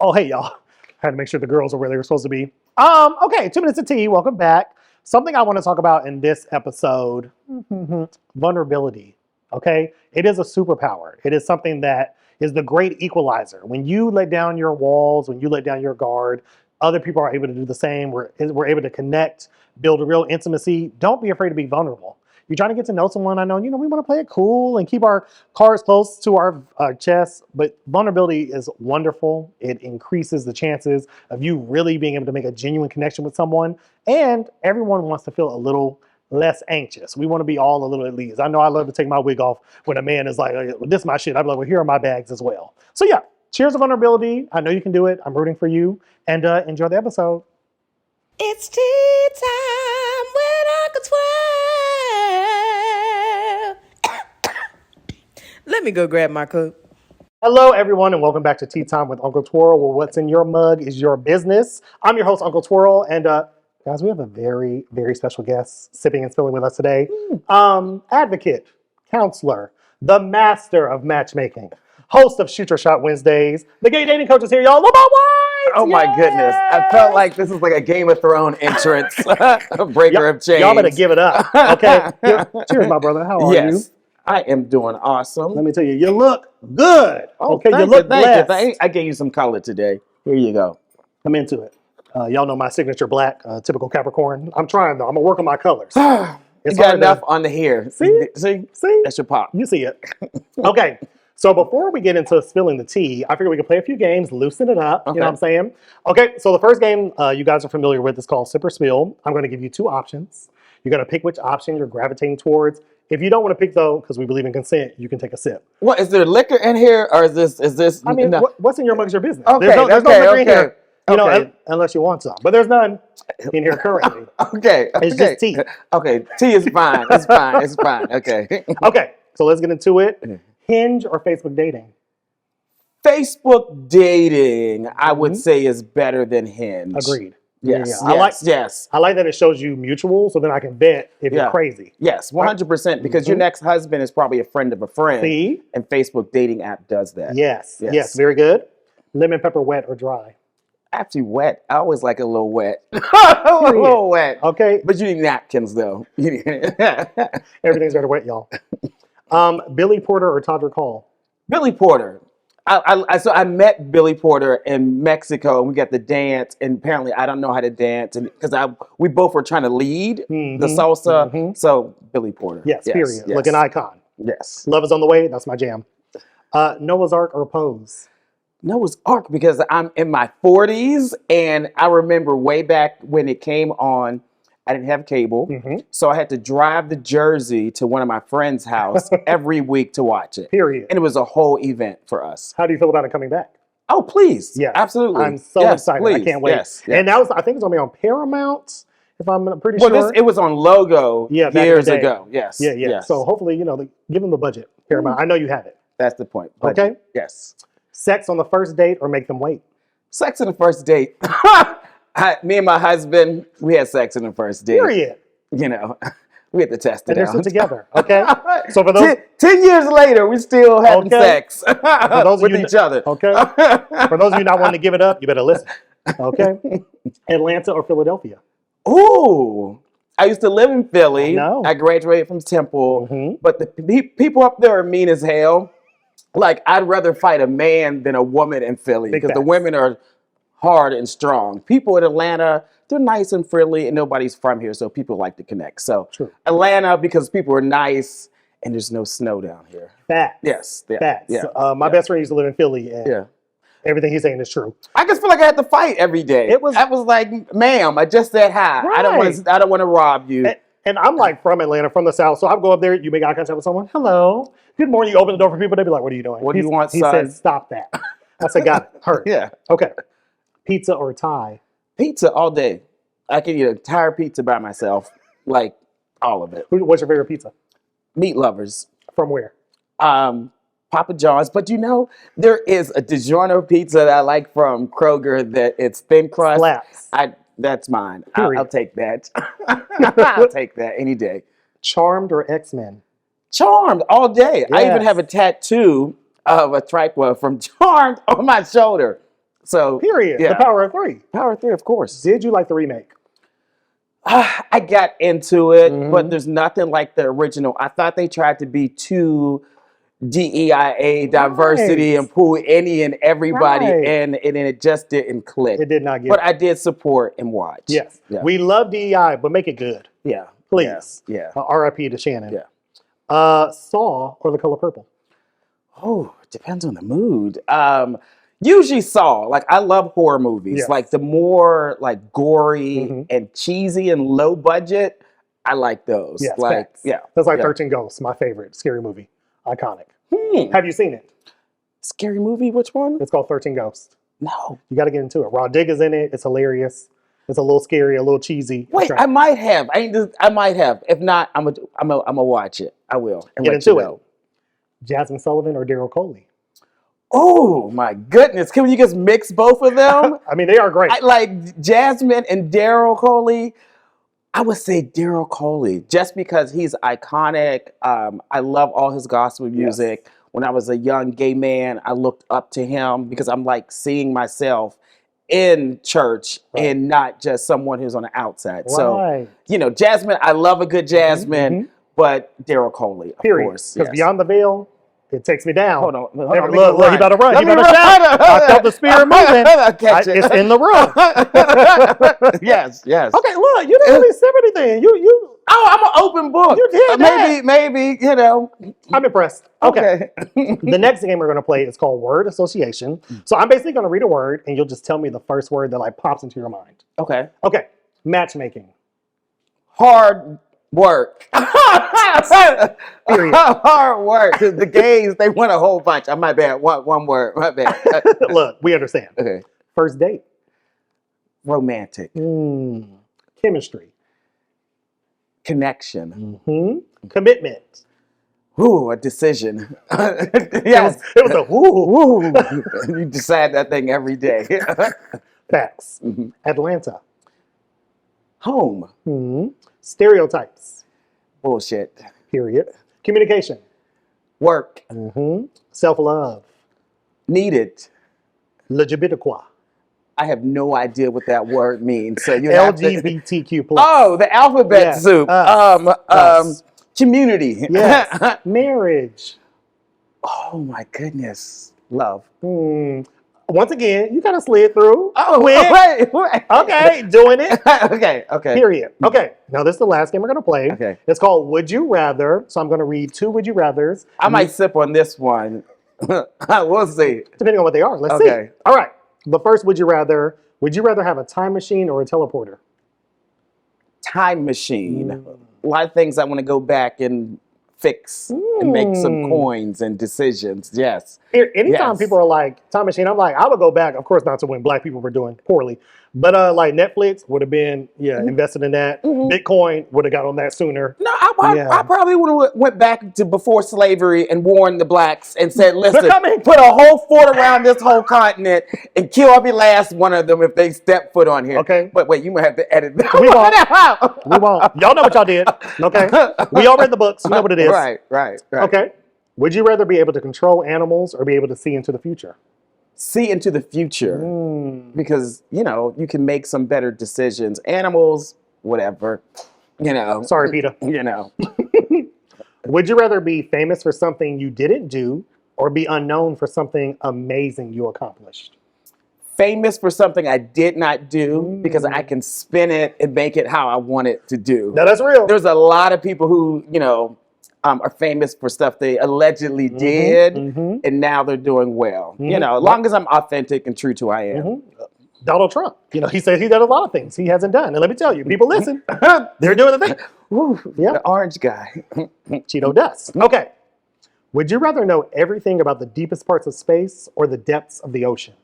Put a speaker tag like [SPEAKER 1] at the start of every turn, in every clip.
[SPEAKER 1] Oh, hey, y'all. Had to make sure the girls are where they were supposed to be. Okay, 2 minutes of tea. Welcome back. Something I want to talk about in this episode, vulnerability. Okay? It is a superpower. It is something that is the great equalizer. When you let down your walls, when you let down your guard, other people are able to do the same. We're able to connect, build a real intimacy. Don't be afraid to be vulnerable. You're trying to get to know someone. I know, we want to play it cool and keep our cards close to our chest, but vulnerability is wonderful. It increases the chances of you really being able to make a genuine connection with someone, and everyone wants to feel a little less anxious. We want to be all a little at ease. I know I love to take my wig off when a man is like, this is my shit. I'm like, well, here are my bags as well. So yeah, cheers to vulnerability. I know you can do it. I'm rooting for you, and enjoy the episode.
[SPEAKER 2] It's tea time with Uncle Twirl. Let me go grab my coat.
[SPEAKER 1] Hello, everyone, and welcome back to Tea Time with Uncle Twirl, where what's in your mug is your business. I'm your host, Uncle Twirl, and guys, we have a very, very special guest sipping and spilling with us today. Advocate, counselor, the master of matchmaking, host of Shoot Your Shot Wednesdays. The gay dating coach is here, y'all. Lamont!
[SPEAKER 3] Oh my goodness. I felt like this is like a Game of Thrones entrance. A breaker of chains.
[SPEAKER 1] Y'all better give it up, okay? Cheers, my brother. How are you?
[SPEAKER 3] I am doing awesome.
[SPEAKER 1] Let me tell you, you look good.
[SPEAKER 3] Oh,
[SPEAKER 1] okay, you look blessed.
[SPEAKER 3] I gave you some color today. Here you go.
[SPEAKER 1] I'm into it. Y'all know my signature black, typical Capricorn. I'm trying though. I'm gonna work on my colors.
[SPEAKER 3] It's got enough on the hair.
[SPEAKER 1] See?
[SPEAKER 3] That's your pop.
[SPEAKER 1] You see it. Okay. So before we get into spilling the tea, I figure we can play a few games, loosen it up. Okay. You know what I'm saying? Okay, so the first game you guys are familiar with is called Sip or Spill. I'm going to give you two options. You're going to pick which option you're gravitating towards. If you don't want to pick though, because we believe in consent, you can take a sip.
[SPEAKER 3] What, is there liquor in here, or is this?
[SPEAKER 1] I mean, what's in your mug is your business.
[SPEAKER 3] Okay,
[SPEAKER 1] there's no liquor in here. You know,
[SPEAKER 3] okay.
[SPEAKER 1] Unless you want some. But there's none in here currently.
[SPEAKER 3] Okay.
[SPEAKER 1] It's just tea.
[SPEAKER 3] Okay, tea is fine. It's fine. It's fine. Okay.
[SPEAKER 1] Okay, so let's get into it. Hinge or Facebook dating?
[SPEAKER 3] Facebook dating, I would say, is better than Hinge.
[SPEAKER 1] Agreed.
[SPEAKER 3] Yes.
[SPEAKER 1] Yeah. I like that it shows you mutual, so then I can vet if you're crazy.
[SPEAKER 3] Yes, 100%, because your next husband is probably a friend of a friend.
[SPEAKER 1] See?
[SPEAKER 3] And Facebook dating app does that.
[SPEAKER 1] Yes. Very good. Lemon pepper, wet or dry?
[SPEAKER 3] Actually, wet. I always like a little wet. A little wet.
[SPEAKER 1] Okay.
[SPEAKER 3] But you need napkins, though.
[SPEAKER 1] Everything's better wet, y'all. Billy Porter or Todrick Hall?
[SPEAKER 3] Billy Porter. So I met Billy Porter in Mexico, and we got to dance, and apparently I don't know how to dance, and because we both were trying to lead the salsa, so Billy Porter.
[SPEAKER 1] Yes, period.
[SPEAKER 3] Yes.
[SPEAKER 1] Like an icon.
[SPEAKER 3] Yes.
[SPEAKER 1] Love is on the way. That's my jam. Noah's Ark or Pose?
[SPEAKER 3] Noah's Ark, because I'm in my 40s, and I remember way back when it came on, I didn't have cable, so I had to drive to Jersey to one of my friend's house every week to watch it.
[SPEAKER 1] Period.
[SPEAKER 3] And it was a whole event for us.
[SPEAKER 1] How do you feel about it coming back?
[SPEAKER 3] Oh, please.
[SPEAKER 1] Yeah,
[SPEAKER 3] absolutely.
[SPEAKER 1] I'm so excited.
[SPEAKER 3] Please.
[SPEAKER 1] I can't wait.
[SPEAKER 3] Yes.
[SPEAKER 1] And that was, I think it's going to be on Paramount, if I'm pretty sure.
[SPEAKER 3] It was on Logo years ago. Yes.
[SPEAKER 1] Yeah. So hopefully, give them the budget, Paramount. I know you have it.
[SPEAKER 3] That's the point. Budget.
[SPEAKER 1] Okay.
[SPEAKER 3] Yes.
[SPEAKER 1] Sex on the first date or make them wait?
[SPEAKER 3] Sex on the first date. Me and my husband, we had sex on the first date.
[SPEAKER 1] Period.
[SPEAKER 3] We had to test it
[SPEAKER 1] and they're
[SPEAKER 3] out.
[SPEAKER 1] still together, okay? So for those
[SPEAKER 3] 10 years later, we still having sex with each other.
[SPEAKER 1] Okay. For those of you not wanting to give it up, you better listen. Okay. Atlanta or Philadelphia?
[SPEAKER 3] Ooh. I used to live in Philly. I graduated from Temple, but the people up there are mean as hell. Like, I'd rather fight a man than a woman in Philly because the women are hard and strong. People in Atlanta, they're nice and friendly, and nobody's from here, so people like to connect. So Atlanta, because people are nice, and there's no snow down here.
[SPEAKER 1] Facts.
[SPEAKER 3] Yes.
[SPEAKER 1] Facts. Yeah. My best friend used to live in Philly, and everything he's saying is true.
[SPEAKER 3] I just feel like I had to fight every day. I was like, ma'am, I just said hi. Right. I don't want to rob you.
[SPEAKER 1] And I'm like from Atlanta, from the South, so I go up there, you make eye contact with someone, hello, good morning, you open the door for people, they'd be like, what are you doing?
[SPEAKER 3] What do you want, son?
[SPEAKER 1] He said, stop that. I said, got it, heard.
[SPEAKER 3] Yeah.
[SPEAKER 1] Okay. Pizza or Thai?
[SPEAKER 3] Pizza all day. I can eat an entire pizza by myself, like all of it.
[SPEAKER 1] What's your favorite pizza?
[SPEAKER 3] Meat Lovers.
[SPEAKER 1] From where?
[SPEAKER 3] Papa John's. But there is a DiGiorno pizza that I like from Kroger that it's thin crust.
[SPEAKER 1] Slaps.
[SPEAKER 3] That's mine. I'll take that. I'll take that any day.
[SPEAKER 1] Charmed or X-Men?
[SPEAKER 3] Charmed all day.
[SPEAKER 1] Yes.
[SPEAKER 3] I even have a tattoo of a tripod from Charmed on my shoulder. So
[SPEAKER 1] period.
[SPEAKER 3] Yeah.
[SPEAKER 1] The Power of Three.
[SPEAKER 3] Power of Three, of course.
[SPEAKER 1] Did you like the remake?
[SPEAKER 3] I got into it, but there's nothing like the original. I thought they tried to be too DEIA, diversity, and pull any and everybody in, and it just didn't click.
[SPEAKER 1] It did not get.
[SPEAKER 3] But I did support and watch.
[SPEAKER 1] Yes.
[SPEAKER 3] Yeah.
[SPEAKER 1] We love DEI, but make it good.
[SPEAKER 3] Yeah.
[SPEAKER 1] Please.
[SPEAKER 3] Yeah.
[SPEAKER 1] R.I.P. to Shannon.
[SPEAKER 3] Yeah.
[SPEAKER 1] Saw or The Color Purple?
[SPEAKER 3] Oh, depends on the mood. Usually Saw. Like, I love horror movies.
[SPEAKER 1] Yes.
[SPEAKER 3] Like, the more like gory and cheesy and low budget, I like those.
[SPEAKER 1] Yes,
[SPEAKER 3] like,
[SPEAKER 1] facts.
[SPEAKER 3] yeah.
[SPEAKER 1] That's like
[SPEAKER 3] yeah.
[SPEAKER 1] 13 Ghosts, my favorite scary movie. Iconic. Have you seen it?
[SPEAKER 3] Scary movie? Which one?
[SPEAKER 1] It's called 13 Ghosts.
[SPEAKER 3] No.
[SPEAKER 1] You got to get into it. Raw Digga's in it. It's hilarious. It's a little scary, a little cheesy.
[SPEAKER 3] Wait, I might have. I might have. If not, I'm gonna watch it. I will. And
[SPEAKER 1] get
[SPEAKER 3] let
[SPEAKER 1] into
[SPEAKER 3] you
[SPEAKER 1] it.
[SPEAKER 3] know.
[SPEAKER 1] Jasmine Sullivan or Daryl Coley?
[SPEAKER 3] Oh my goodness! Can you just mix both of them?
[SPEAKER 1] I mean, they are great.
[SPEAKER 3] I like Jasmine and Daryl Coley. I would say Daryl Coley, just because he's iconic. I love all his gospel music. Yes. When I was a young gay man, I looked up to him because I'm like seeing myself in church and not just someone who's on the outside. So, you know, Jasmine, I love a good Jasmine, but Daryl Coley, of course.
[SPEAKER 1] Because Beyond the Veil, it takes me down.
[SPEAKER 3] Hold on.
[SPEAKER 1] Look, you better run. You better shout. I felt the spirit moving. It's in the room.
[SPEAKER 3] Yes.
[SPEAKER 1] Okay, look, you didn't really sip anything. You.
[SPEAKER 3] Oh, I'm an open book.
[SPEAKER 1] You did that.
[SPEAKER 3] Maybe, you know.
[SPEAKER 1] I'm impressed. Okay. The next game we're going to play is called Word Association. So I'm basically going to read a word, and you'll just tell me the first word that like pops into your mind.
[SPEAKER 3] Okay.
[SPEAKER 1] Matchmaking.
[SPEAKER 3] Hard work.
[SPEAKER 1] Period.
[SPEAKER 3] Hard work. The gays, they want a whole bunch. My bad. One word. My bad.
[SPEAKER 1] Look, we understand.
[SPEAKER 3] Okay.
[SPEAKER 1] First date.
[SPEAKER 3] Romantic.
[SPEAKER 1] Chemistry.
[SPEAKER 3] Connection.
[SPEAKER 1] Commitment.
[SPEAKER 3] Ooh, a decision. Yes.
[SPEAKER 1] It was a woo.
[SPEAKER 3] You decide that thing every day.
[SPEAKER 1] Facts. Atlanta.
[SPEAKER 3] Home.
[SPEAKER 1] Stereotypes.
[SPEAKER 3] Bullshit.
[SPEAKER 1] Period. Communication.
[SPEAKER 3] Work.
[SPEAKER 1] Self-love.
[SPEAKER 3] Needed.
[SPEAKER 1] LGBTQ.
[SPEAKER 3] I have no idea what that word means. So you
[SPEAKER 1] LGBTQ+.
[SPEAKER 3] Oh, the alphabet soup. Community.
[SPEAKER 1] Yes. Marriage.
[SPEAKER 3] Oh my goodness. Love.
[SPEAKER 1] Once again, you kind of slid through.
[SPEAKER 3] Oh, wait.
[SPEAKER 1] Okay, doing it.
[SPEAKER 3] Okay.
[SPEAKER 1] Period. Okay, now this is the last game we're going to play.
[SPEAKER 3] Okay.
[SPEAKER 1] It's called Would You Rather. So I'm going to read 2 Would You Rathers.
[SPEAKER 3] I might sip on this one. We'll see.
[SPEAKER 1] Depending on what they are. Let's see. All right. The first Would You Rather have a time machine or a teleporter?
[SPEAKER 3] Time machine. A lot of things I want to go back and fix and make some coins and decisions. Yes.
[SPEAKER 1] Anytime people are like, time machine, I'm like, I would go back, of course not to when black people were doing poorly, but like Netflix would have been, invested in that. Bitcoin would have got on that sooner.
[SPEAKER 3] No, I probably would have went back to before slavery and warned the blacks and said, listen, put a whole fort around this whole continent and kill every last one of them if they step foot on here.
[SPEAKER 1] Okay.
[SPEAKER 3] But wait, you might have to edit that.
[SPEAKER 1] We won't. Y'all know what y'all did. Okay. We all read the books. You know what it is.
[SPEAKER 3] Right.
[SPEAKER 1] Okay. Would you rather be able to control animals or be able to see into the future?
[SPEAKER 3] See into the future. Because, you can make some better decisions. Animals, whatever.
[SPEAKER 1] Sorry, Peter. Would you rather be famous for something you didn't do or be unknown for something amazing you accomplished?
[SPEAKER 3] Famous for something I did not do because I can spin it and make it how I want it to do.
[SPEAKER 1] No, that's real.
[SPEAKER 3] There's a lot of people who, are famous for stuff they allegedly did, and now they're doing well. As long as I'm authentic and true to who I am.
[SPEAKER 1] Donald Trump, he says he did a lot of things he hasn't done. And let me tell you, people listen. They're doing the thing.
[SPEAKER 3] The orange guy.
[SPEAKER 1] Cheeto dust. Okay. Would you rather know everything about the deepest parts of space or the depths of the ocean?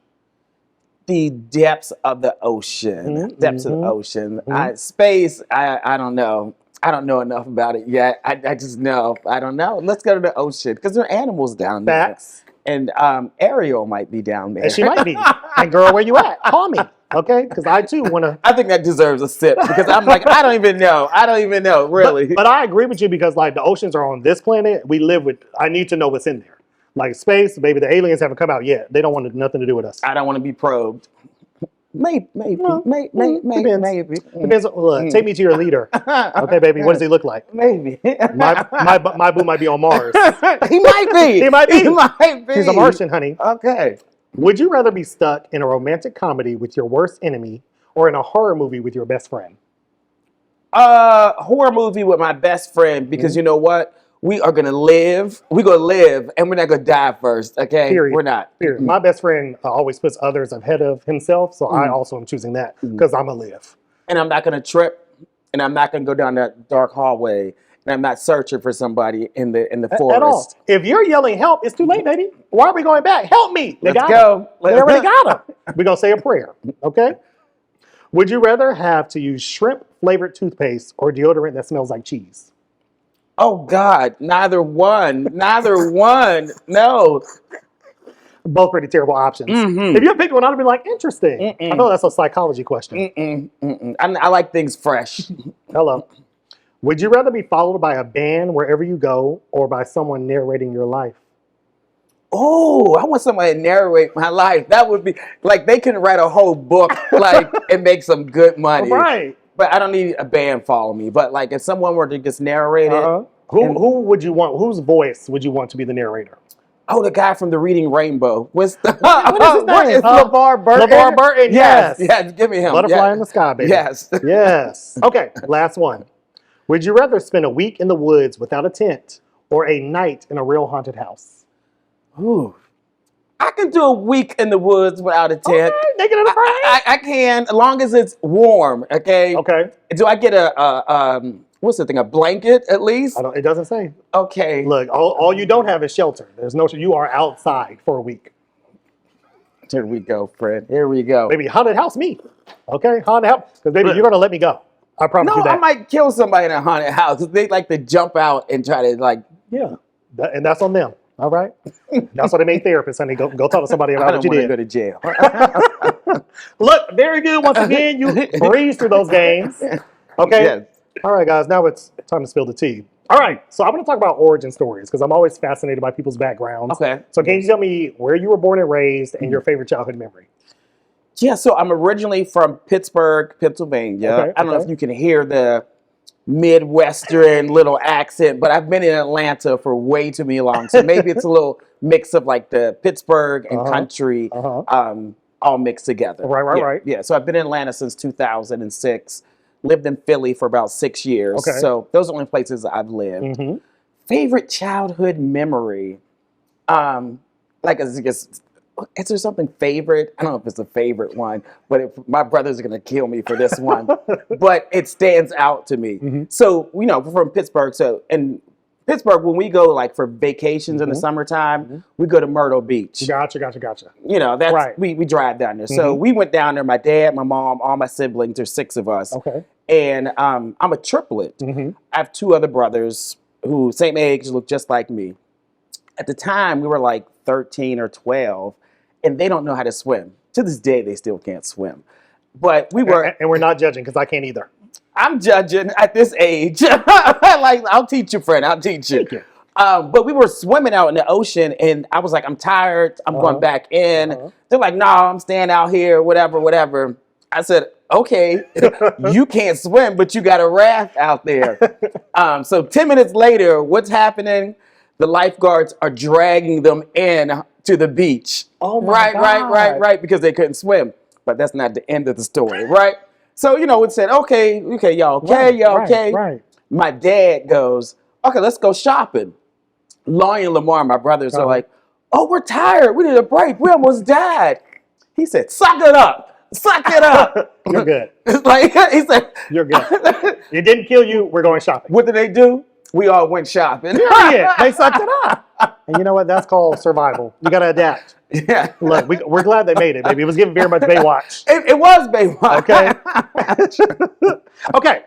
[SPEAKER 3] The depths of the ocean. Depths of the ocean. Space, I don't know. I don't know enough about it yet. I just know. I don't know. Let's go to the ocean because there are animals down there.
[SPEAKER 1] Facts.
[SPEAKER 3] And Ariel might be down there.
[SPEAKER 1] And she might be. And girl, where you at? Call me. Okay? Because I too want to.
[SPEAKER 3] I think that deserves a sip because I'm like, I don't even know, really.
[SPEAKER 1] But I agree with you because like the oceans are on this planet. We live with, I need to know what's in there. Like space, baby, the aliens haven't come out yet. They don't want nothing to do with us.
[SPEAKER 3] I don't want to be probed. Maybe.
[SPEAKER 1] Depends. Depends. Look, take me to your leader. Okay, baby. What does he look like?
[SPEAKER 3] Maybe.
[SPEAKER 1] My boo might be on Mars.
[SPEAKER 3] He might be.
[SPEAKER 1] He might be.
[SPEAKER 3] He might be.
[SPEAKER 1] He's a Martian, honey.
[SPEAKER 3] Okay.
[SPEAKER 1] Would you rather be stuck in a romantic comedy with your worst enemy or in a horror movie with your best friend?
[SPEAKER 3] Horror movie with my best friend because you know what? We are gonna live. We're gonna live, and we're not gonna die first. Okay,
[SPEAKER 1] Period.
[SPEAKER 3] We're not.
[SPEAKER 1] Period. My best friend always puts others ahead of himself, so I also am choosing that because I'm gonna live.
[SPEAKER 3] And I'm not gonna trip, and I'm not gonna go down that dark hallway, and I'm not searching for somebody in the forest.
[SPEAKER 1] At all. If you're yelling help, it's too late, baby. Why are we going back? Help me! They
[SPEAKER 3] Let's go.
[SPEAKER 1] They already got him. We're gonna say a prayer. Okay. Would you rather have to use shrimp flavored toothpaste or deodorant that smells like cheese?
[SPEAKER 3] Oh God, neither one. Neither one. No.
[SPEAKER 1] Both pretty terrible options. If you had picked one, I'd be like, interesting. I know that's a psychology question.
[SPEAKER 3] I like things fresh.
[SPEAKER 1] Hello. Would you rather be followed by a band wherever you go or by someone narrating your life?
[SPEAKER 3] Oh, I want somebody to narrate my life. That would be like they can write a whole book like and make some good money.
[SPEAKER 1] Right.
[SPEAKER 3] But I don't need a band follow me. But like if someone were to just narrate it.
[SPEAKER 1] Who would you want? Whose voice would you want to be the narrator?
[SPEAKER 3] Oh, the guy from the Reading Rainbow.
[SPEAKER 1] What is his name?
[SPEAKER 3] It's LeVar Burton.
[SPEAKER 1] LeVar Burton, yes.
[SPEAKER 3] Yes, give me him.
[SPEAKER 1] Butterfly in the sky, baby.
[SPEAKER 3] Yes.
[SPEAKER 1] Yes. Okay, last one. Would you rather spend a week in the woods without a tent or a night in a real haunted house?
[SPEAKER 3] Ooh. I can do a week in the woods without a tent.
[SPEAKER 1] Okay, naked and afraid.
[SPEAKER 3] I can, as long as it's warm, okay?
[SPEAKER 1] Okay.
[SPEAKER 3] Do I get what's the thing, a blanket at least?
[SPEAKER 1] It doesn't say.
[SPEAKER 3] Okay.
[SPEAKER 1] Look, all you don't have is shelter. There's no, you are outside for a week.
[SPEAKER 3] Here we go, Fred. Here we go.
[SPEAKER 1] Maybe haunted house me. Okay, haunted house. Because baby, you're going to let me go. I promise you that.
[SPEAKER 3] No, I might kill somebody in a haunted house. They like to jump out and try to like.
[SPEAKER 1] Yeah, and that's on them. All right, that's why they made therapists, honey. Go talk to somebody about what you did.
[SPEAKER 3] I don't want to go to jail.
[SPEAKER 1] Look, very good. Once again, you breeze through those games. Okay.
[SPEAKER 3] Yes.
[SPEAKER 1] All right, guys. Now it's time to spill the tea. All right. So I'm going to talk about origin stories because I'm always fascinated by people's backgrounds.
[SPEAKER 3] Okay.
[SPEAKER 1] So can you tell me where you were born and raised and your favorite childhood memory?
[SPEAKER 3] Yeah. So I'm originally from Pittsburgh, Pennsylvania.
[SPEAKER 1] Okay,
[SPEAKER 3] I don't know if you can hear the Midwestern little accent, but I've been in Atlanta for way too many long. So maybe it's a little mix of like the Pittsburgh and country all mixed together.
[SPEAKER 1] Right.
[SPEAKER 3] Yeah. So I've been in Atlanta since 2006. Lived in Philly for about 6 years.
[SPEAKER 1] Okay.
[SPEAKER 3] So those are the only places I've lived. Favorite childhood memory? Is there something favorite? I don't know if it's a favorite one, but my brothers are going to kill me for this one. But it stands out to me. So, we're from Pittsburgh. So, in Pittsburgh, when we go like for vacations in the summertime, we go to Myrtle Beach.
[SPEAKER 1] Gotcha.
[SPEAKER 3] That's right. We drive down there.
[SPEAKER 1] Mm-hmm.
[SPEAKER 3] So we went down there. My dad, my mom, all my siblings. There's 6 of us.
[SPEAKER 1] Okay.
[SPEAKER 3] And I'm a triplet. I have 2 other brothers who same age, look just like me. At the time, we were like 13 or 12, and they don't know how to swim. To this day, they still can't swim. But we were,
[SPEAKER 1] and we're not judging because I can't either.
[SPEAKER 3] I'm judging at this age. Like, I'll teach you, friend. I'll teach you. But we were swimming out in the ocean, and I was like, I'm tired. I'm going back in. They're like, no, I'm staying out here, whatever. I said, okay, you can't swim, but you got a raft out there. So 10 minutes later, what's happening? The lifeguards are dragging them in to the beach.
[SPEAKER 1] Oh my God.
[SPEAKER 3] Right, because they couldn't swim. But that's not the end of the story, right? So, it said, okay, y'all okay, okay?
[SPEAKER 1] Right.
[SPEAKER 3] My dad goes, okay, let's go shopping. Lonnie and Lamont, my brothers, are like, oh, we're tired. We need a break. We almost died. He said, suck it up.
[SPEAKER 1] You're good.
[SPEAKER 3] He said,
[SPEAKER 1] you're good. It didn't kill you. We're going shopping.
[SPEAKER 3] What did they do? We all went shopping.
[SPEAKER 1] Period. They sucked it up. And you know what? That's called survival. You got to adapt.
[SPEAKER 3] Yeah.
[SPEAKER 1] Look, we're glad they made it, baby. It was giving very much Baywatch.
[SPEAKER 3] It was Baywatch.
[SPEAKER 1] Okay. Okay.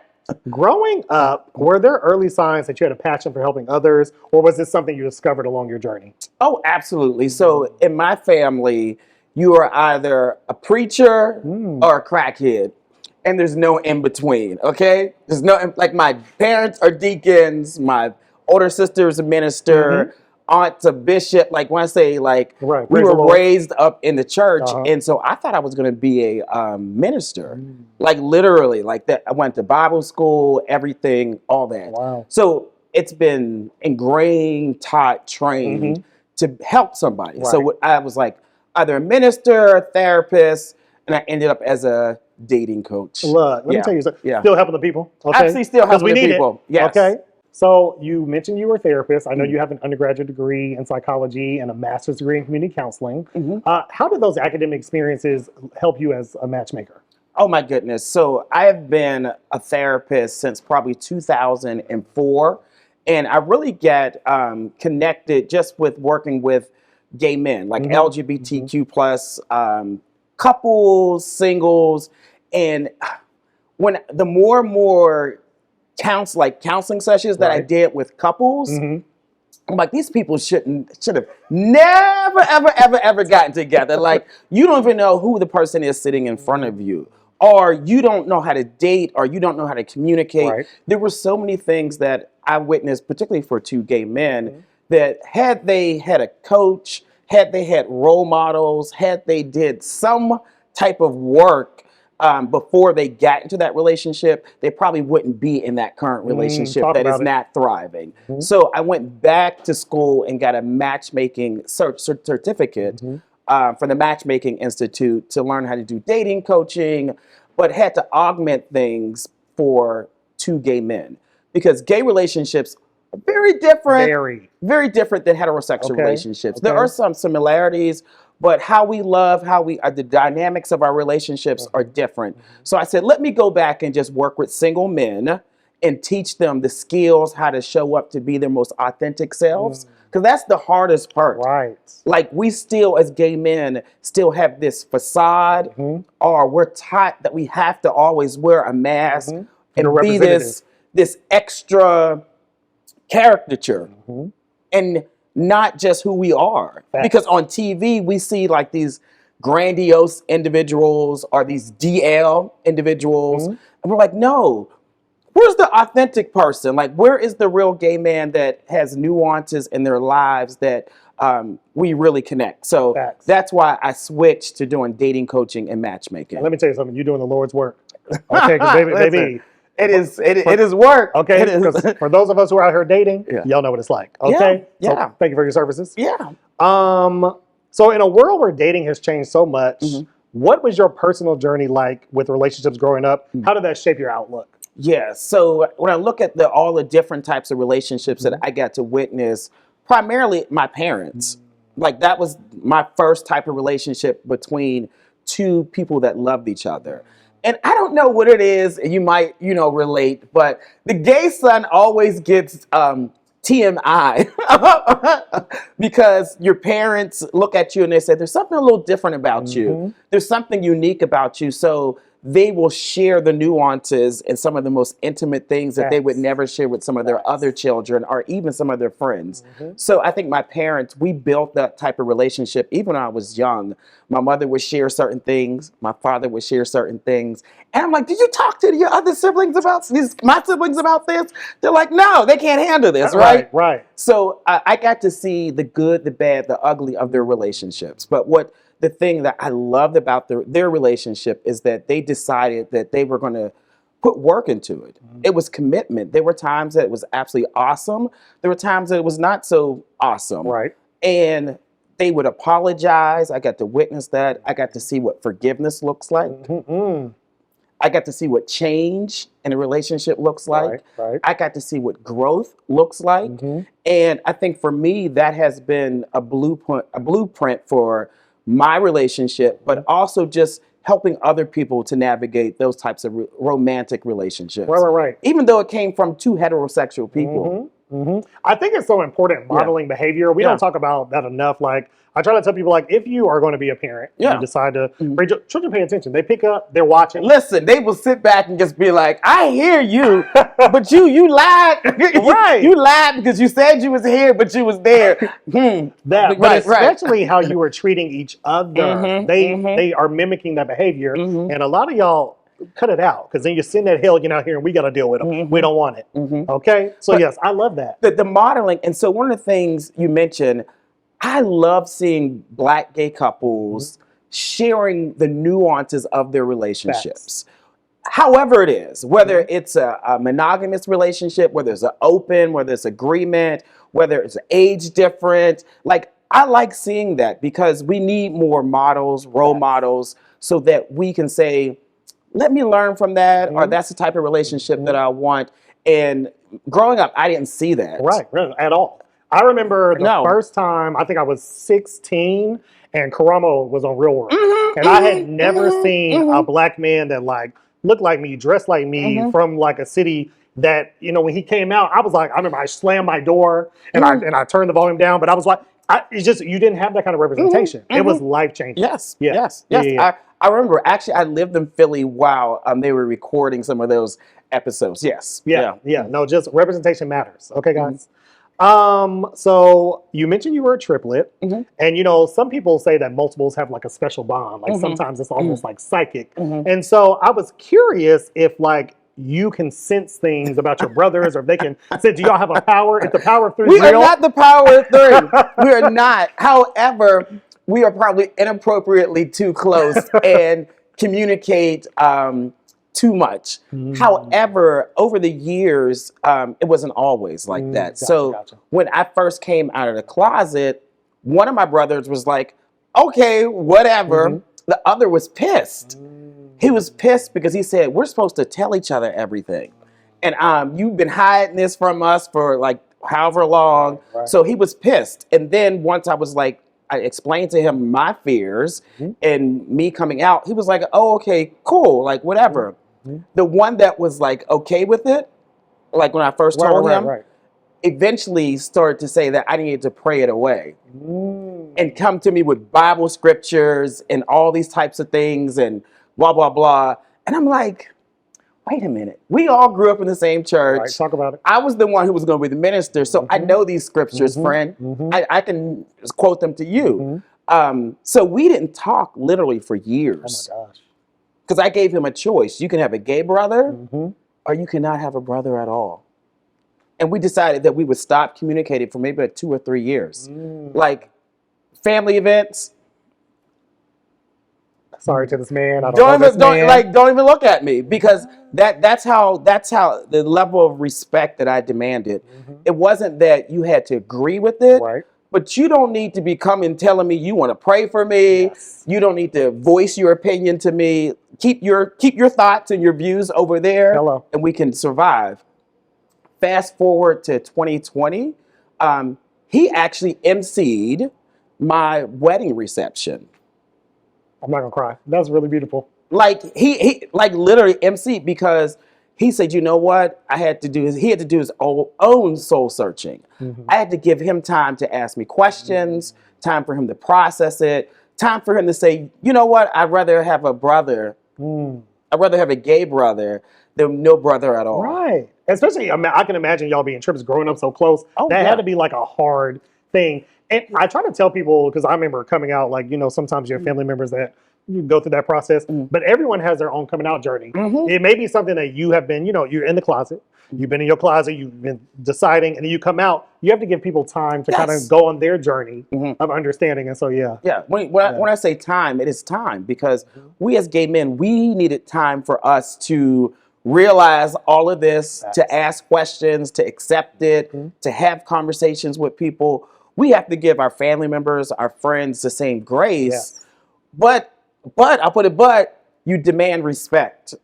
[SPEAKER 1] Growing up, were there early signs that you had a passion for helping others, or was this something you discovered along your journey?
[SPEAKER 3] Oh, absolutely. So in my family, you are either a preacher or a crackhead. And there's no in between, okay? There's no, like my parents are deacons, my older sister is a minister, aunt to bishop. Like when I say like
[SPEAKER 1] Right.
[SPEAKER 3] we
[SPEAKER 1] Praise the
[SPEAKER 3] were
[SPEAKER 1] Lord.
[SPEAKER 3] raised up in the church,
[SPEAKER 1] Uh-huh.
[SPEAKER 3] and so I thought I was going to be a minister, like literally, like that. I went to Bible school, everything, all that.
[SPEAKER 1] Wow.
[SPEAKER 3] So it's been ingrained, taught, trained to help somebody.
[SPEAKER 1] Right.
[SPEAKER 3] So I was like either a minister, a therapist, and I ended up as a dating coach.
[SPEAKER 1] Look, let me tell you something.
[SPEAKER 3] Yeah.
[SPEAKER 1] Still helping the people. Okay?
[SPEAKER 3] Actually, still
[SPEAKER 1] 'Cause
[SPEAKER 3] helping
[SPEAKER 1] we
[SPEAKER 3] the
[SPEAKER 1] need
[SPEAKER 3] people.
[SPEAKER 1] it.
[SPEAKER 3] Yes.
[SPEAKER 1] Okay. So you mentioned you were a therapist. I know you have an undergraduate degree in psychology and a master's degree in community counseling. How did those academic experiences help you as a matchmaker?
[SPEAKER 3] Oh my goodness. So I have been a therapist since probably 2004. And I really get connected just with working with gay men, like LGBTQ plus couples, singles. And when the more and more counseling sessions that I did with couples, I'm like, these people should have never, ever gotten together. Like, you don't even know who the person is sitting in front of you, or you don't know how to date, or you don't know how to communicate.
[SPEAKER 1] Right.
[SPEAKER 3] There were so many things that I witnessed, particularly for two gay men, that had they had a coach, had they had role models, had they did some type of work before they got into that relationship, they probably wouldn't be in that current relationship that is not thriving. So I went back to school and got a matchmaking certificate from the Matchmaking Institute to learn how to do dating coaching, but had to augment things for two gay men because gay relationships are very different, very different than heterosexual relationships. There are some similarities, but how we love, the dynamics of our relationships are different. So I said, let me go back and just work with single men and teach them the skills, how to show up to be their most authentic selves. Because that's the hardest part.
[SPEAKER 1] Right.
[SPEAKER 3] Like we still, as gay men, still have this facade, or we're taught that we have to always wear a mask and be this extra caricature. And not just who we are. Because on TV, we see like these grandiose individuals or these DL individuals. And we're like, no, where's the authentic person? Like, where is the real gay man that has nuances in their lives that we really connect? So that's why I switched to doing dating coaching and matchmaking.
[SPEAKER 1] Let me tell you something. You're doing the Lord's work. Okay, because baby,
[SPEAKER 3] it is work.
[SPEAKER 1] Okay, because for those of us who are out here dating, y'all know what it's like. Okay,
[SPEAKER 3] yeah.
[SPEAKER 1] So thank you for your services.
[SPEAKER 3] Yeah.
[SPEAKER 1] So in a world where dating has changed so much, what was your personal journey like with relationships growing up? How did that shape your outlook?
[SPEAKER 3] Yeah. So when I look at all the different types of relationships that I got to witness, primarily my parents, like that was my first type of relationship between two people that loved each other. And I don't know what it is, and you might, relate, but the gay son always gets TMI because your parents look at you and they say, there's something a little different about you. There's something unique about you. So they will share the nuances and some of the most intimate things that they would never share with some of their other children or even some of their friends. So I think my parents, we built that type of relationship even when I was young. My mother would share certain things. My father would share certain things. And I'm like, did you talk to your other siblings about this, my siblings about this? They're like, no, they can't handle this, right?
[SPEAKER 1] Right.
[SPEAKER 3] So I got to see the good, the bad, the ugly of their relationships. But the thing that I loved about their relationship is that they decided that they were going to put work into it. It was commitment. There were times that it was absolutely awesome. There were times that it was not so awesome.
[SPEAKER 1] Right.
[SPEAKER 3] And they would apologize. I got to witness that. I got to see what forgiveness looks like. I got to see what change in a relationship looks like.
[SPEAKER 1] Right.
[SPEAKER 3] I got to see what growth looks like. And I think for me, that has been a blueprint for my relationship, but also just helping other people to navigate those types of romantic relationships.
[SPEAKER 1] Right.
[SPEAKER 3] Even though it came from two heterosexual people.
[SPEAKER 1] I think it's so important modeling behavior. We don't talk about that enough. Like I try to tell people, like if you are going to be a parent, you decide to bring children, pay attention. They pick up, they're watching.
[SPEAKER 3] Listen, they will sit back and just be like, "I hear you, but you lied.
[SPEAKER 1] Right?
[SPEAKER 3] You lied because you said you was here, but you was there."
[SPEAKER 1] But especially how you were treating each other. They are mimicking that behavior, and a lot of y'all cut it out, because then you're sending that hellion out here and we got to deal with them. We don't want it. Okay? So, but yes, I love that.
[SPEAKER 3] The modeling. And so one of the things you mentioned, I love seeing Black gay couples sharing the nuances of their relationships. Facts. However it is, whether it's a monogamous relationship, whether it's an open, whether it's agreement, whether it's age different. Like, I like seeing that, because we need more models, role models, so that we can say, let me learn from that, or that's the type of relationship that I want. And growing up, I didn't see that.
[SPEAKER 1] Right, at all. I remember the first time, I think I was 16, and Karamo was on Real World. And I had never seen a Black man that like looked like me, dressed like me, from like a city that, you know, when he came out, I was like, I remember I slammed my door and I turned the volume down, but I was like, it's just, you didn't have that kind of representation. It was life-changing.
[SPEAKER 3] Yes. I remember, actually, I lived in Philly while they were recording some of those episodes. Yes.
[SPEAKER 1] No, just representation matters. Okay, guys. So you mentioned you were a triplet, and you know, some people say that multiples have like a special bond. Like sometimes it's almost like psychic. And so I was curious if like you can sense things about your brothers, or if they can sense. Do y'all have a power? Is the power of three
[SPEAKER 3] real?
[SPEAKER 1] We
[SPEAKER 3] are not the power of three. We are not. However, we are probably inappropriately too close and communicate too much. However, over the years, it wasn't always like that. Gotcha. When I first came out of the closet, one of my brothers was like, okay, whatever. The other was pissed. He was pissed because he said, we're supposed to tell each other everything. And you've been hiding this from us for like however long. Right. So he was pissed. And then once I was like, I explained to him my fears and me coming out, he was like, oh, okay, cool, like whatever. The one that was like okay with it, like when I first told him, eventually started to say that I needed to pray it away and come to me with Bible scriptures and all these types of things and blah, blah, blah. And I'm like, wait a minute. We all grew up in the same church.
[SPEAKER 1] Right, talk about it.
[SPEAKER 3] I was the one who was going to be the minister. So I know these scriptures, friend. I can just quote them to you. So we didn't talk literally for years. Oh my gosh. Because I gave him a choice. You can have a gay brother or you cannot have a brother at all. And we decided that we would stop communicating for maybe 2 or 3 years. Like family events.
[SPEAKER 1] Sorry to this man.
[SPEAKER 3] Don't even look at me, because that's how the level of respect that I demanded. It wasn't that you had to agree with it. Right. But you don't need to be coming telling me you want to pray for me. Yes. You don't need to voice your opinion to me. Keep your thoughts and your views over there. Hello. And we can survive. Fast forward to 2020, he actually emceed my wedding reception.
[SPEAKER 1] I'm not gonna cry. That's really beautiful.
[SPEAKER 3] Like he like literally emceed, because he said, you know what? He had to do his own soul searching. I had to give him time to ask me questions, time for him to process it, time for him to say, you know what? I'd rather have a brother. I'd rather have a gay brother than no brother at all.
[SPEAKER 1] Right. Especially, I can imagine y'all being trips growing up so close. That had to be like a hard thing. And I try to tell people, because I remember coming out, like, you know, sometimes you have family members that you go through that process, but everyone has their own coming out journey. It may be something that you have been, you know, you're in the closet, you've been in your closet, you've been deciding, and then you come out. You have to give people time to kind of go on their journey of understanding. And so,
[SPEAKER 3] when I say time, it is time, because we as gay men, we needed time for us to realize all of this, to ask questions, to accept it, to have conversations with people. We have to give our family members, our friends, the same grace. But I'll put it, but you demand respect.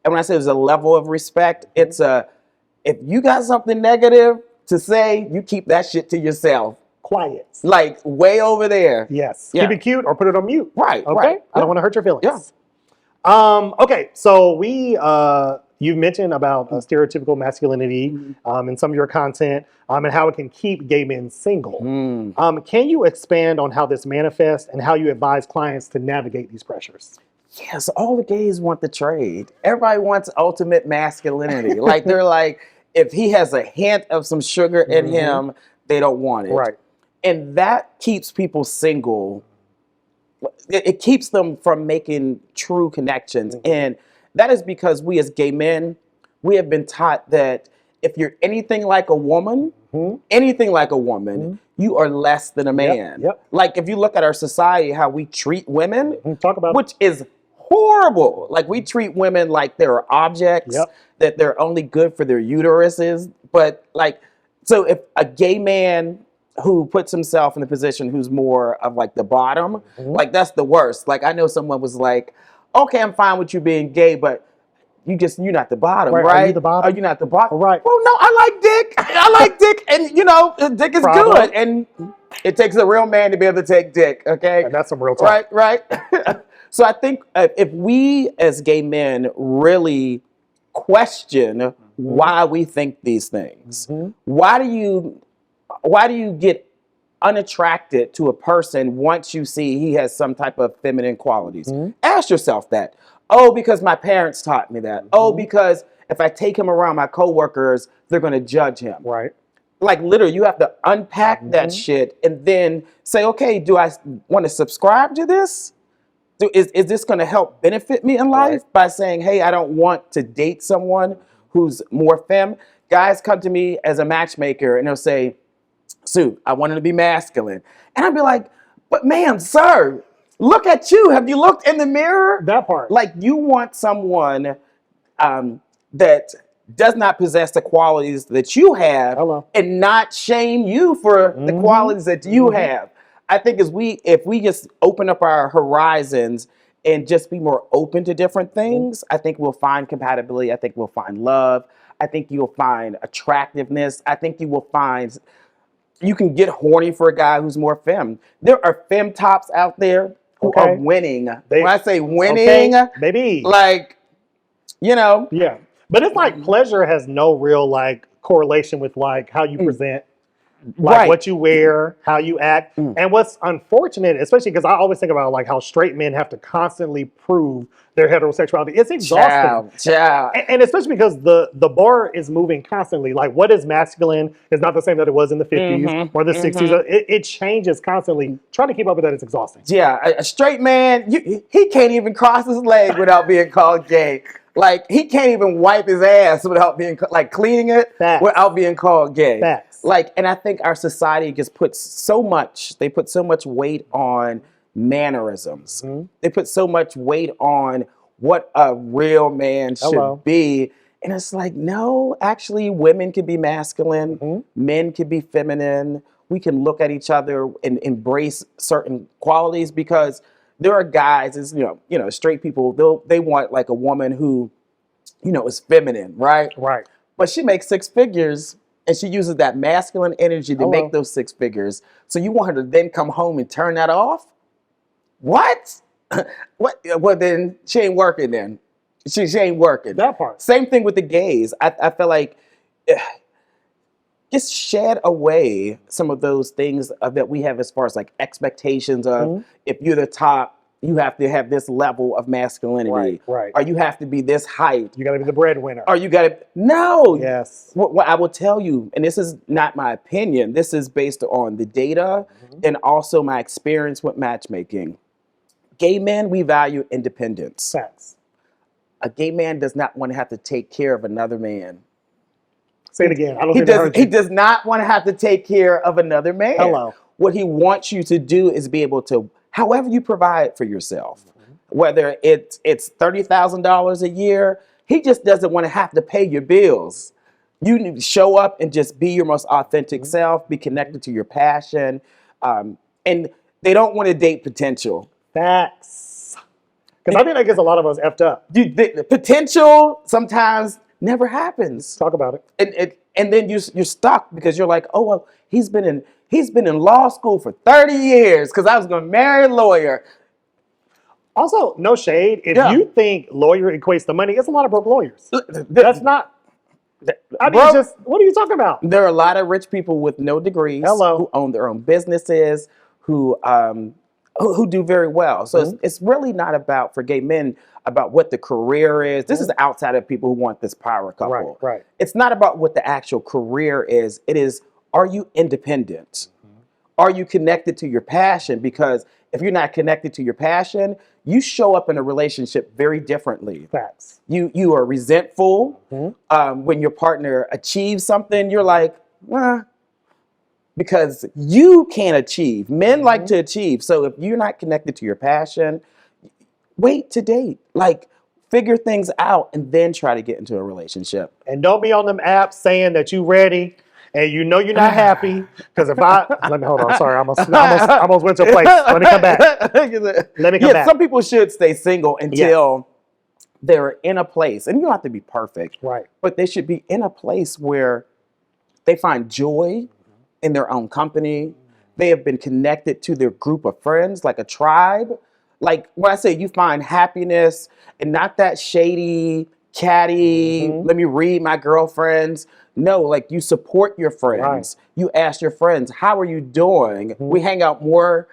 [SPEAKER 3] And when I say there's a level of respect, it's if you got something negative to say, you keep that shit to yourself.
[SPEAKER 1] Quiet.
[SPEAKER 3] Like way over there.
[SPEAKER 1] Yes. Keep it cute or put it on mute.
[SPEAKER 3] Right.
[SPEAKER 1] Okay.
[SPEAKER 3] Right.
[SPEAKER 1] I don't want to hurt your feelings. Okay. So you've mentioned about stereotypical masculinity in some of your content and how it can keep gay men single. Can you expand on how this manifests and how you advise clients to navigate these pressures?
[SPEAKER 3] Yes, all the gays want the trade. Everybody wants ultimate masculinity. Like they're like, if he has a hint of some sugar in him, they don't want it.
[SPEAKER 1] Right.
[SPEAKER 3] And that keeps people single. It keeps them from making true connections. And That is because we as gay men, we have been taught that if you're anything like a woman, you are less than a man.
[SPEAKER 1] Yep.
[SPEAKER 3] Like if you look at our society, how we treat women,
[SPEAKER 1] Talk about
[SPEAKER 3] which is horrible. Like we treat women like they're objects, that they're only good for their uteruses. But like, so if a gay man who puts himself in a position who's more of like the bottom, like that's the worst. Like I know someone was like, okay, I'm fine with you being gay, but you're not the bottom, right?
[SPEAKER 1] Are you the bottom?
[SPEAKER 3] Are you not the bottom?
[SPEAKER 1] Right.
[SPEAKER 3] Well, no, I like dick. I like dick, and you know, dick is good, and it takes a real man to be able to take dick. Okay,
[SPEAKER 1] and that's some real talk.
[SPEAKER 3] Right. So I think if we as gay men really question why we think these things, why do you get unattracted to a person once you see he has some type of feminine qualities? Ask yourself that. Oh, because my parents taught me that. Oh, because if I take him around my coworkers, they're going to judge him.
[SPEAKER 1] Right.
[SPEAKER 3] Like literally, you have to unpack that shit and then say, okay, do I want to subscribe to this? Is this going to help benefit me in life by saying, hey, I don't want to date someone who's more femme? Guys come to me as a matchmaker and they'll say, Sue, I want him to be masculine. And I'll be like, but ma'am, sir, look at you. Have you looked in the mirror?
[SPEAKER 1] That part.
[SPEAKER 3] Like you want someone that does not possess the qualities that you have and not shame you for the qualities that you have. I think if we just open up our horizons and just be more open to different things, I think we'll find compatibility. I think we'll find love. I think you'll find attractiveness. I think you will find you can get horny for a guy who's more femme. There are femme tops out there who are winning. When I say winning,
[SPEAKER 1] baby,
[SPEAKER 3] like, you know.
[SPEAKER 1] Yeah. But it's like pleasure has no real like correlation with like how you present, like what you wear, how you act. And what's unfortunate, especially because I always think about like how straight men have to constantly prove their heterosexuality. It's exhausting. And especially because the bar is moving constantly. Like what is masculine is not the same that it was in the 50s or the 60s. It changes constantly. Trying to keep up with that is exhausting.
[SPEAKER 3] Yeah, a straight man, he can't even cross his leg without being called gay. Like he can't even wipe his ass without being like cleaning it without being called gay. Like, and I think our society just puts so much weight on mannerisms. They put so much weight on what a real man should be. And it's like, no, actually women can be masculine, men can be feminine. We can look at each other and embrace certain qualities because there are guys, as you know, straight people, they want like a woman who, you know, is feminine, right?
[SPEAKER 1] Right.
[SPEAKER 3] But she makes six figures and she uses that masculine energy to make those six figures. So you want her to then come home and turn that off? What? What? Well, then she ain't working then. She ain't working.
[SPEAKER 1] That part.
[SPEAKER 3] Same thing with the gays. I feel like just shed away some of those things that we have as far as like expectations of if you're the top, you have to have this level of masculinity.
[SPEAKER 1] Right.
[SPEAKER 3] Or you have to be this height.
[SPEAKER 1] You got to be the breadwinner.
[SPEAKER 3] Or you got to, no.
[SPEAKER 1] Yes.
[SPEAKER 3] What I will tell you, and this is not my opinion, this is based on the data and also my experience with matchmaking. Gay men, we value independence.
[SPEAKER 1] Facts.
[SPEAKER 3] A gay man does not want to have to take care of another man.
[SPEAKER 1] Say it again. I don't think I heard you.
[SPEAKER 3] He does not want to have to take care of another man.
[SPEAKER 1] Hello.
[SPEAKER 3] What he wants you to do is be able to, however you provide for yourself, whether it's $30,000 a year, he just doesn't want to have to pay your bills. You need to show up and just be your most authentic self, be connected to your passion. And they don't want to date potential.
[SPEAKER 1] Facts. Because I think that gets a lot of us effed up.
[SPEAKER 3] The potential sometimes never happens.
[SPEAKER 1] Talk about it.
[SPEAKER 3] And then you're stuck because you're like, oh well, he's been in law school for 30 years because I was going to marry a lawyer.
[SPEAKER 1] Also, no shade. If you think lawyer equates to money, it's a lot of broke lawyers. That's not. I mean, just what are you talking about?
[SPEAKER 3] There are a lot of rich people with no degrees who own their own businesses, who do very well. So it's really not about, for gay men, about what the career is. This is outside of people who want this power couple.
[SPEAKER 1] Right.
[SPEAKER 3] It's not about what the actual career is. It is, are you independent? Are you connected to your passion? Because if you're not connected to your passion, you show up in a relationship very differently.
[SPEAKER 1] Facts.
[SPEAKER 3] You are resentful. When your partner achieves something, you're like, because you can't achieve. Men like to achieve. So if you're not connected to your passion, wait to date. Like, figure things out and then try to get into a relationship.
[SPEAKER 1] And don't be on them apps saying that you ready and you know you're not happy. Because if let me hold on. Sorry, I almost went to a place. Let me come back. Let me come back.
[SPEAKER 3] Some people should stay single until they're in a place, and you don't have to be perfect,
[SPEAKER 1] right?
[SPEAKER 3] But they should be in a place where they find joy in their own company. They have been connected to their group of friends, like a tribe. Like when I say you find happiness and not that shady, catty, let me read my girlfriends. No, like you support your friends. Right. You ask your friends, how are you doing? We hang out more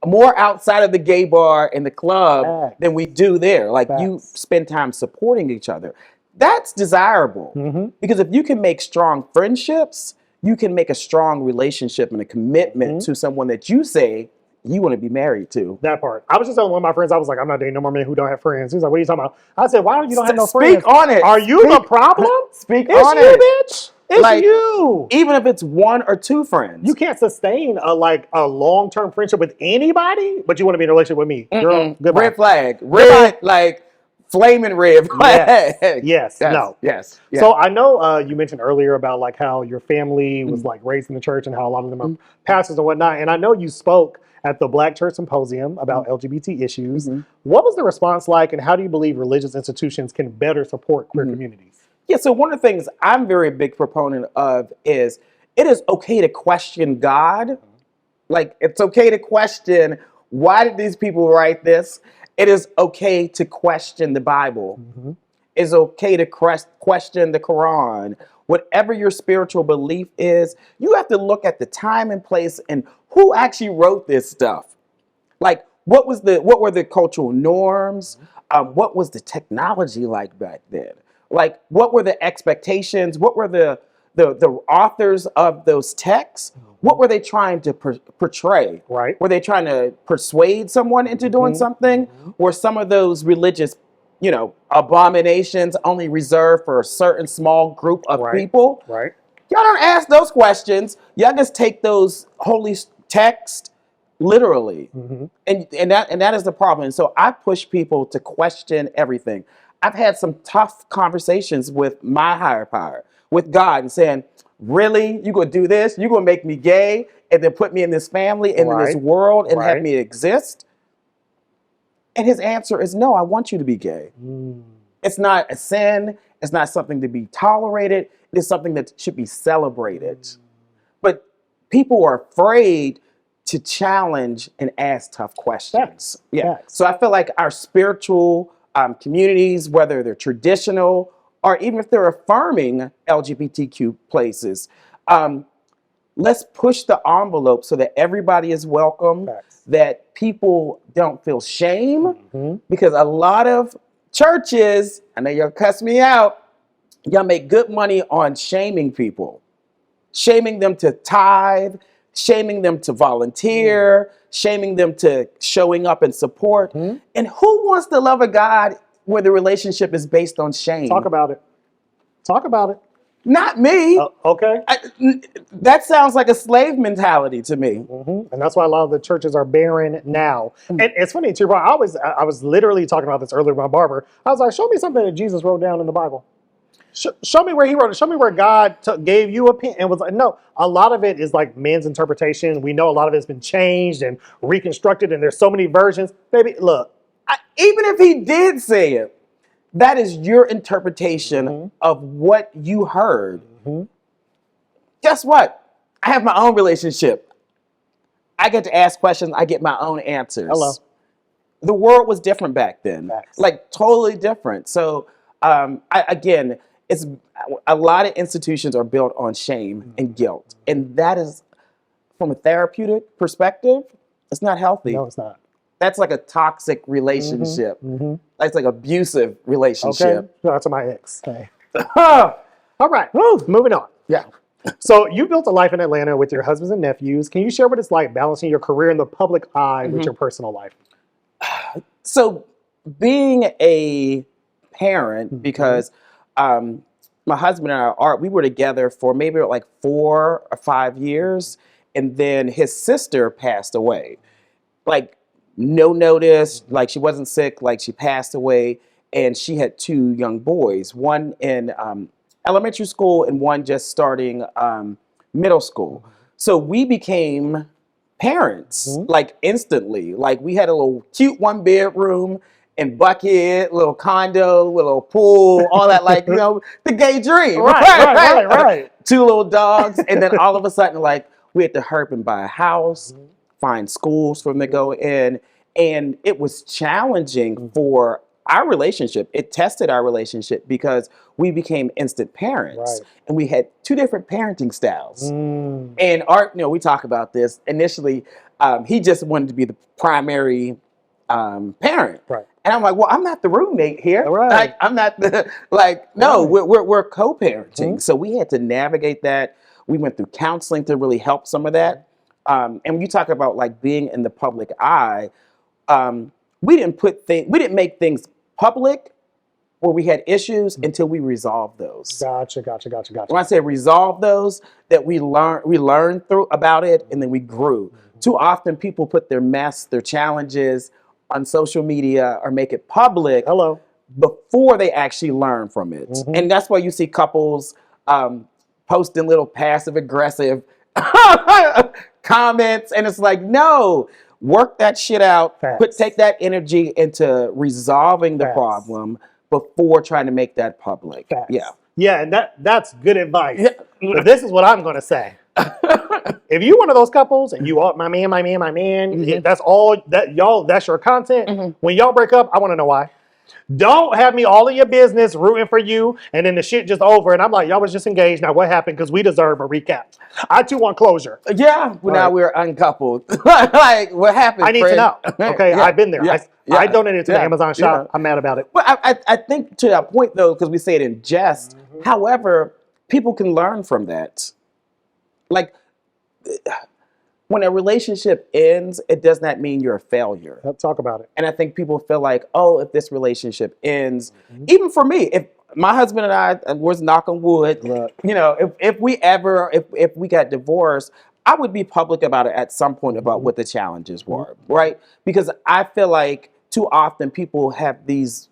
[SPEAKER 3] outside of the gay bar and the club than we do there. Like you spend time supporting each other. That's desirable because if you can make strong friendships, you can make a strong relationship and a commitment to someone that you say you want to be married to.
[SPEAKER 1] That part. I was just telling one of my friends, I was like, I'm not dating no more men who don't have friends. He's like, what are you talking about? I said, why don't you have no friends?
[SPEAKER 3] Speak on it.
[SPEAKER 1] Are you the problem?
[SPEAKER 3] Speak on it.
[SPEAKER 1] It's you, bitch. It's
[SPEAKER 3] like,
[SPEAKER 1] you.
[SPEAKER 3] Even if it's one or two friends.
[SPEAKER 1] You can't sustain a long-term friendship with anybody, but you want to be in a relationship with me. Girl, goodbye.
[SPEAKER 3] Red flag. Red, like, flaming red flag.
[SPEAKER 1] Yes. No.
[SPEAKER 3] Yes.
[SPEAKER 1] So I know you mentioned earlier about like how your family was like raised in the church and how a lot of them are pastors and whatnot. And I know you spoke at the Black Church Symposium about LGBT issues. What was the response like, and how do you believe religious institutions can better support queer communities?
[SPEAKER 3] Yeah, so one of the things I'm very big proponent of is it is okay to question God. Like, it's okay to question, why did these people write this? It is okay to question the Bible. It's okay to question the Quran. Whatever your spiritual belief is, you have to look at the time and place and who actually wrote this stuff. Like, what were the cultural norms? What was the technology like back then? Like, what were the expectations? What were the authors of those texts? What were they trying to portray?
[SPEAKER 1] Right.
[SPEAKER 3] Were they trying to persuade someone into doing something? Were some of those religious, abominations only reserved for a certain small group of people?
[SPEAKER 1] Right.
[SPEAKER 3] Y'all don't ask those questions. Y'all just take those holy texts literally. And that is the problem. And so I push people to question everything. I've had some tough conversations with my higher power, with God, and saying, really? You gonna do this? You gonna make me gay and then put me in this family and in this world and have me exist? And his answer is, no, I want you to be gay. It's not a sin. It's not something to be tolerated. It's something that should be celebrated. But people are afraid to challenge and ask tough questions. So I feel like our spiritual communities, whether they're traditional or even if they're affirming LGBTQ places, let's push the envelope so that everybody is welcome, that people don't feel shame, because a lot of churches, I know y'all cuss me out, y'all make good money on shaming people, shaming them to tithe, shaming them to volunteer, shaming them to showing up and support. And who wants to love a God where the relationship is based on shame?
[SPEAKER 1] Talk about it. Talk about it.
[SPEAKER 3] Not me.
[SPEAKER 1] Okay.
[SPEAKER 3] That sounds like a slave mentality to me.
[SPEAKER 1] And that's why a lot of the churches are barren now. And it's funny, to your point, I was literally talking about this earlier with my barber. I was like, show me something that Jesus wrote down in the Bible. Show me where he wrote it. Show me where God gave you a pen and was like, no, a lot of it is like men's interpretation. We know a lot of it's been changed and reconstructed, and there's so many versions. Baby, look.
[SPEAKER 3] Even if he did say it, that is your interpretation of what you heard. Guess what? I have my own relationship. I get to ask questions. I get my own answers.
[SPEAKER 1] Hello.
[SPEAKER 3] The world was different back then. Like totally different. So again, it's a lot of institutions are built on shame and guilt. And that is, from a therapeutic perspective, it's not healthy.
[SPEAKER 1] No, it's not.
[SPEAKER 3] That's like a toxic relationship. That's like abusive relationship.
[SPEAKER 1] Okay. No, that's my ex. Okay. All right. Moving on.
[SPEAKER 3] Yeah.
[SPEAKER 1] So you built a life in Atlanta with your husbands and nephews. Can you share what it's like balancing your career in the public eye with your personal life?
[SPEAKER 3] So being a parent, because my husband and we were together for maybe like 4 or 5 years, and then his sister passed away. Like no notice, like she wasn't sick, like she passed away, and she had 2 young boys, one in elementary school and one just starting middle school. So we became parents like instantly. Like we had a little cute 1-bedroom and bucket, little condo, little pool, all that, like, the gay dream.
[SPEAKER 1] Right.
[SPEAKER 3] 2 little dogs. And then all of a sudden, like, we had to hurry and buy a house, find schools for them to go in. And it was challenging for our relationship. It tested our relationship because we became instant parents and we had 2 different parenting styles. And Art, we talk about this. Initially, he just wanted to be the primary parent. And I'm like, well, I'm not the roommate here. Like, I'm not the, no, we're co-parenting. So we had to navigate that. We went through counseling to really help some of that. And when you talk about like being in the public eye, we didn't make things public where we had issues until we resolved those.
[SPEAKER 1] Gotcha.
[SPEAKER 3] When I say resolve those, that we learned through about it, and then we grew. Too often people put their mess, their challenges on social media or make it public before they actually learn from it. And that's why you see couples posting little passive aggressive comments, and it's like, no, work that shit out. Take that energy into resolving the problem before trying to make that public.
[SPEAKER 1] Yeah, and that's good advice. But this is what I'm going to say. If you one of those couples and you are my man, that's all that y'all. That's your content. When y'all break up, I want to know why. Don't have me all in your business rooting for you, and then the shit just over, and I'm like, y'all was just engaged. Now what happened? Because we deserve a recap. I too want closure.
[SPEAKER 3] Now we're uncoupled. Like, what happened?
[SPEAKER 1] I need to know. Okay, I've been there. I donated to the Amazon shop. I'm mad about it.
[SPEAKER 3] Well, I think to that point though, because we say it in jest. However, people can learn from that. Like, when a relationship ends, it does not mean you're a failure.
[SPEAKER 1] Let's talk about it.
[SPEAKER 3] And I think people feel like, oh, if this relationship ends, even for me, if my husband and I was knock on wood, if we got divorced, I would be public about it at some point about what the challenges were, right? Because I feel like too often people have these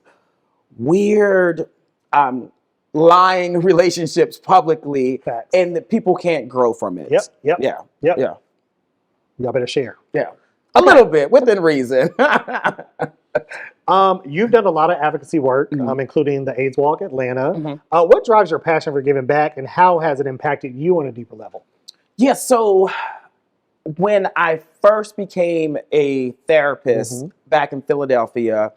[SPEAKER 3] weird lying relationships publicly, and that people can't grow from it.
[SPEAKER 1] Yep. Y'all better share.
[SPEAKER 3] A little bit, within reason.
[SPEAKER 1] You've done a lot of advocacy work, including the AIDS Walk Atlanta. What drives your passion for giving back, and how has it impacted you on a deeper level?
[SPEAKER 3] So when I first became a therapist back in Philadelphia,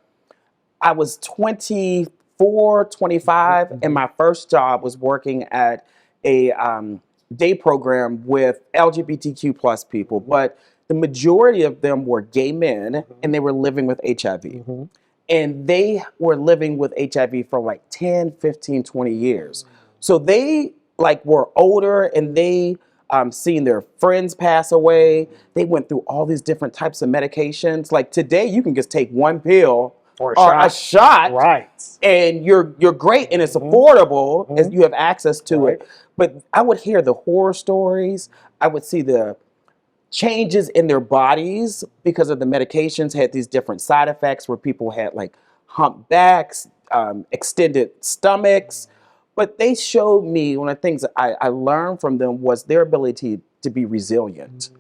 [SPEAKER 3] I was 24, 25, and my first job was working at a day program with LGBTQ plus people, but the majority of them were gay men, and they were living with HIV. And they were living with HIV for like 10, 15, 20 years. So they like were older, and they seen their friends pass away. They went through all these different types of medications. Like today, you can just take 1 pill or a shot, and you're great, and it's affordable, and you have access to it. But I would hear the horror stories. I would see the changes in their bodies because of the medications had these different side effects where people had like humped backs, extended stomachs. But they showed me one of the things that I learned from them was their ability to be resilient.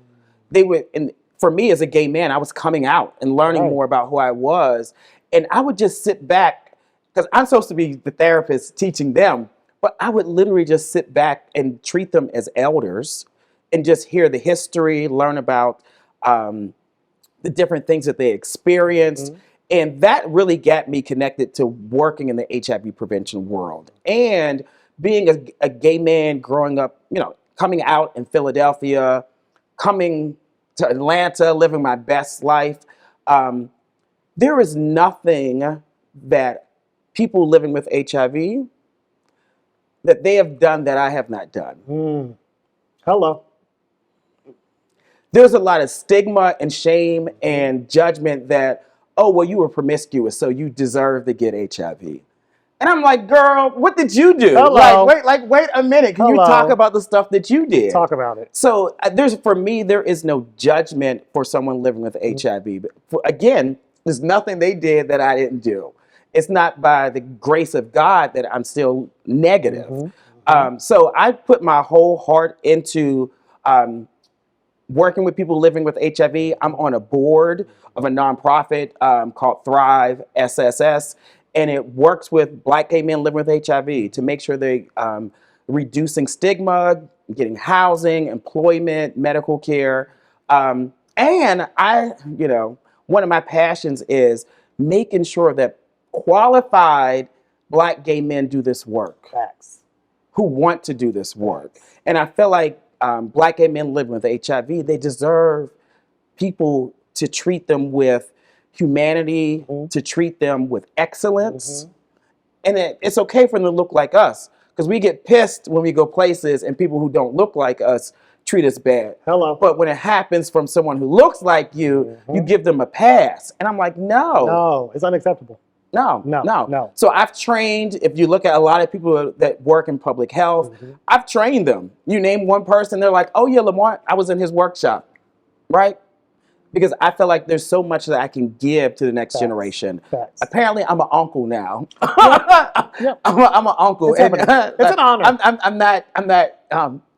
[SPEAKER 3] They were, and for me as a gay man, I was coming out and learning more about who I was. And I would just sit back, because I'm supposed to be the therapist teaching them, but I would literally just sit back and treat them as elders and just hear the history, learn about the different things that they experienced. And that really got me connected to working in the HIV prevention world. And being a gay man growing up, coming out in Philadelphia, coming to Atlanta, living my best life, there is nothing that people living with HIV that they have done that I have not done.
[SPEAKER 1] Hello.
[SPEAKER 3] There's a lot of stigma and shame and judgment that, oh, well, you were promiscuous, so you deserve to get HIV. And I'm like, girl, what did you do?
[SPEAKER 1] Hello.
[SPEAKER 3] Wait a minute. Can you talk about the stuff that you did?
[SPEAKER 1] Talk about it.
[SPEAKER 3] So for me, there is no judgment for someone living with HIV. But again, there's nothing they did that I didn't do. It's not by the grace of God that I'm still negative. So I put my whole heart into working with people living with HIV. I'm on a board of a nonprofit called Thrive SSS, and it works with Black gay men living with HIV to make sure they reducing stigma, getting housing, employment, medical care, and one of my passions is making sure that qualified Black gay men do this work.
[SPEAKER 1] Facts.
[SPEAKER 3] Who want to do this work. And I feel like Black gay men living with HIV, they deserve people to treat them with humanity, to treat them with excellence. And it's okay for them to look like us, because we get pissed when we go places and people who don't look like us treat us bad.
[SPEAKER 1] Hello.
[SPEAKER 3] But when it happens from someone who looks like you, you give them a pass. And I'm like, no.
[SPEAKER 1] No, it's unacceptable.
[SPEAKER 3] No. So I've trained, if you look at a lot of people that work in public health, I've trained them. You name one person, they're like, oh yeah, Lamont, I was in his workshop, right? Because I feel like there's so much that I can give to the next generation. Apparently, I'm an uncle now.
[SPEAKER 1] Yep.
[SPEAKER 3] I'm an uncle.
[SPEAKER 1] It's an honor.
[SPEAKER 3] I'm not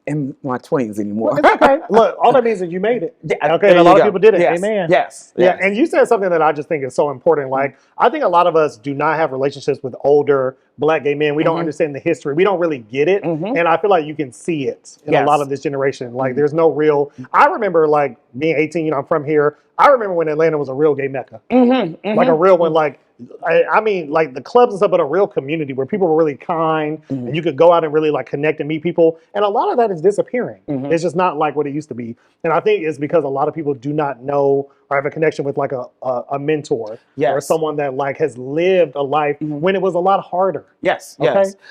[SPEAKER 3] in my 20s anymore.
[SPEAKER 1] It's okay. Look, all that means is you made it.
[SPEAKER 3] Yeah,
[SPEAKER 1] okay, and a lot of people did it.
[SPEAKER 3] Yes.
[SPEAKER 1] Amen.
[SPEAKER 3] Yes.
[SPEAKER 1] Yeah, and you said something that I just think is so important. Like, I think a lot of us do not have relationships with older Black gay men. We don't understand the history. We don't really get it. And I feel like you can see it in a lot of this generation. Like, there's no real... I remember, like, being 18, I'm from here. I remember when Atlanta was a real gay mecca. Like, a real one, like... I mean, like the clubs and stuff, but a real community where people were really kind and you could go out and really like connect and meet people. And a lot of that is disappearing. It's just not like what it used to be. And I think it's because a lot of people do not know or have a connection with like a mentor or someone that like has lived a life when it was a lot harder.
[SPEAKER 3] Yes.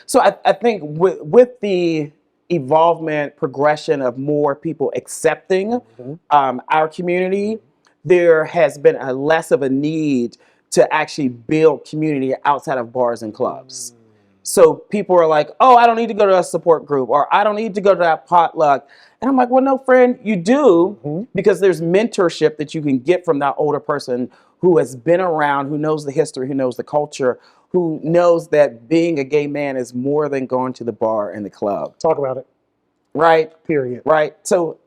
[SPEAKER 3] So I think with the evolvement, progression of more people accepting our community, there has been a less of a need to actually build community outside of bars and clubs. So people are like, oh, I don't need to go to a support group, or I don't need to go to that potluck. And I'm like, well, no, friend, you do, because there's mentorship that you can get from that older person who has been around, who knows the history, who knows the culture, who knows that being a gay man is more than going to the bar and the club.
[SPEAKER 1] Talk about it.
[SPEAKER 3] Right?
[SPEAKER 1] Period.
[SPEAKER 3] Right? So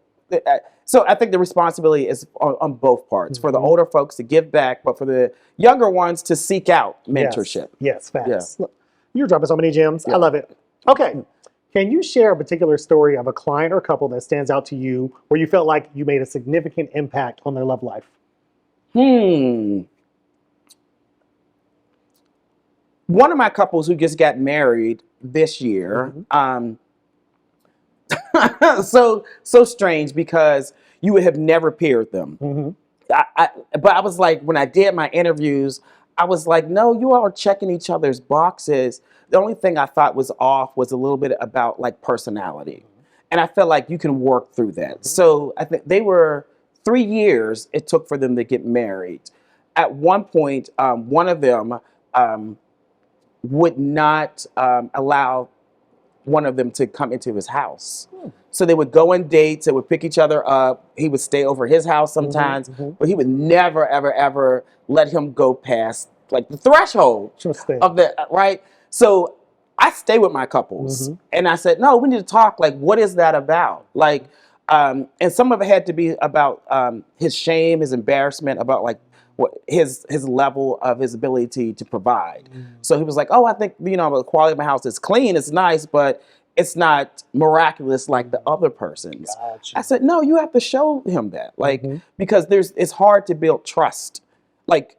[SPEAKER 3] I think the responsibility is on both parts, for the older folks to give back, but for the younger ones to seek out mentorship.
[SPEAKER 1] Yes, facts. Yeah. Look, you're dropping so many gems. I love it. Okay. Can you share a particular story of a client or couple that stands out to you where you felt like you made a significant impact on their love life?
[SPEAKER 3] One of my couples who just got married this year, so strange, because you would have never paired them. But I was like, when I did my interviews, I was like, no, you all are checking each other's boxes. The only thing I thought was off was a little bit about like personality. And I felt like you can work through that. So I think they were 3 years it took for them to get married. At one point, one of them would not allow one of them to come into his house. So they would go on dates, they would pick each other up. He would stay over his house sometimes, but he would never, ever, ever let him go past like the threshold of the, right? So I stay with my couples and I said, no, we need to talk. Like, what is that about? Like, and some of it had to be about his shame, his embarrassment, about like what his level of his ability to provide. So he was like, oh, I think, the quality of my house is clean, it's nice, but it's not miraculous like the other person's.
[SPEAKER 1] Gotcha.
[SPEAKER 3] I said, no, you have to show him that. Like, because it's hard to build trust. Like,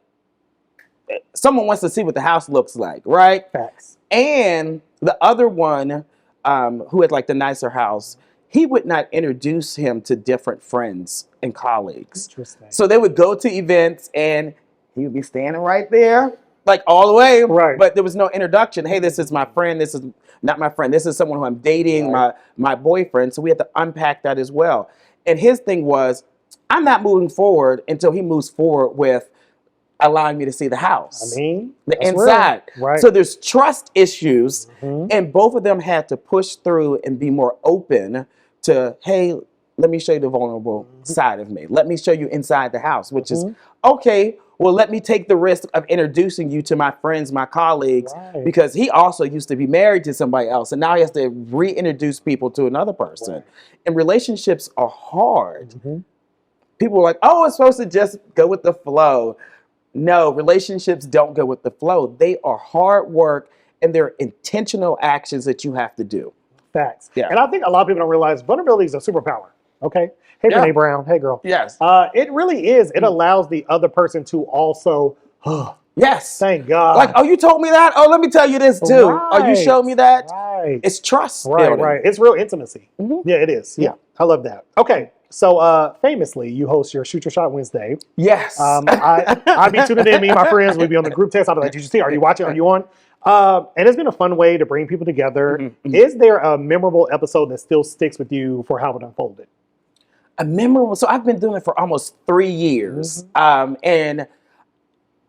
[SPEAKER 3] someone wants to see what the house looks like, right?
[SPEAKER 1] Facts.
[SPEAKER 3] And the other one, who had like the nicer house, he would not introduce him to different friends and colleagues.
[SPEAKER 1] Interesting.
[SPEAKER 3] So they would go to events and he would be standing right there like all the way,
[SPEAKER 1] right?
[SPEAKER 3] But there was no introduction. Hey, this is my friend. This is not my friend. This is someone who I'm dating, my boyfriend. So we had to unpack that as well. And his thing was, I'm not moving forward until he moves forward with allowing me to see the house.
[SPEAKER 1] I mean,
[SPEAKER 3] the inside.
[SPEAKER 1] Right.
[SPEAKER 3] So there's trust issues, and both of them had to push through and be more open to, hey, let me show you the vulnerable side of me. Let me show you inside the house, which is, okay, well, let me take the risk of introducing you to my friends, my colleagues, because he also used to be married to somebody else, and now he has to reintroduce people to another person. And relationships are hard. People are like, oh, it's supposed to just go with the flow. No, relationships don't go with the flow. They are hard work, and they're intentional actions that you have to do.
[SPEAKER 1] Facts. Yeah. And I think a lot of people don't realize vulnerability is a superpower. Okay. Hey, Renee Brown. Hey, girl.
[SPEAKER 3] Yes.
[SPEAKER 1] It really is. It allows the other person to also,
[SPEAKER 3] yes.
[SPEAKER 1] Thank God.
[SPEAKER 3] Like, oh, you told me that? Oh, let me tell you this too.
[SPEAKER 1] Right.
[SPEAKER 3] Oh, you showed me that?
[SPEAKER 1] Right.
[SPEAKER 3] It's trust.
[SPEAKER 1] Right, right. It's real intimacy. Yeah, it is. Yeah. I love that. Okay. So famously, you host your Shoot Your Shot Wednesday.
[SPEAKER 3] Yes.
[SPEAKER 1] I'd be tuning in, me and my friends, we'd be on the group text. I'd be like, did you see? Are you watching? Are you on? And it's been a fun way to bring people together. Is there a memorable episode that still sticks with you for how it unfolded?
[SPEAKER 3] A memorable, so I've been doing it for almost 3 years. And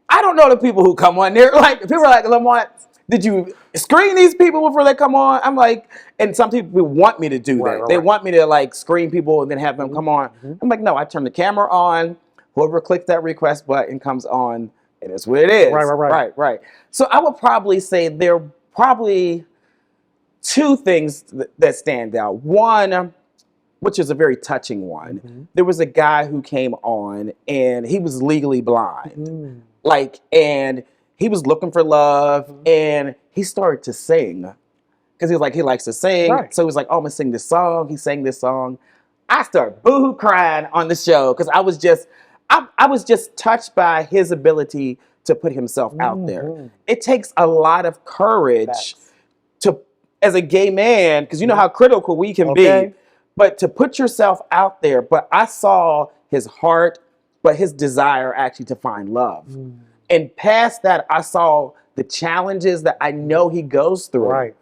[SPEAKER 3] I don't know the people who come on there. Like, people are like, Lamont, did you screen these people before they come on? I'm like, and some people want me to do that. They want me to like screen people and then have them come on. I'm like, no, I turn the camera on. Whoever clicks that request button comes on. It is what it is. Right. So I would probably say there are probably 2 things that stand out. One, which is a very touching one. There was a guy who came on and he was legally blind. Like, and he was looking for love and he started to sing because he was like, he likes to sing. So he was like, oh, I'm gonna sing this song. He sang this song. I started boohoo crying on the show because I was just touched by his ability to put himself out there. It takes a lot of courage to, as a gay man, because you know how critical we can be, but to put yourself out there. But I saw his heart, but his desire actually to find love. And past that, I saw the challenges that I know he goes through.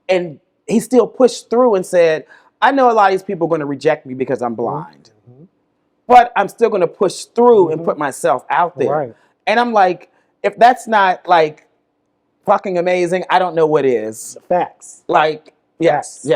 [SPEAKER 3] And he still pushed through and said, I know a lot of these people are going to reject me because I'm blind. But I'm still going to push through and put myself out there. And I'm like, if that's not like fucking amazing, I don't know what is.
[SPEAKER 1] Facts.
[SPEAKER 3] Like, yes.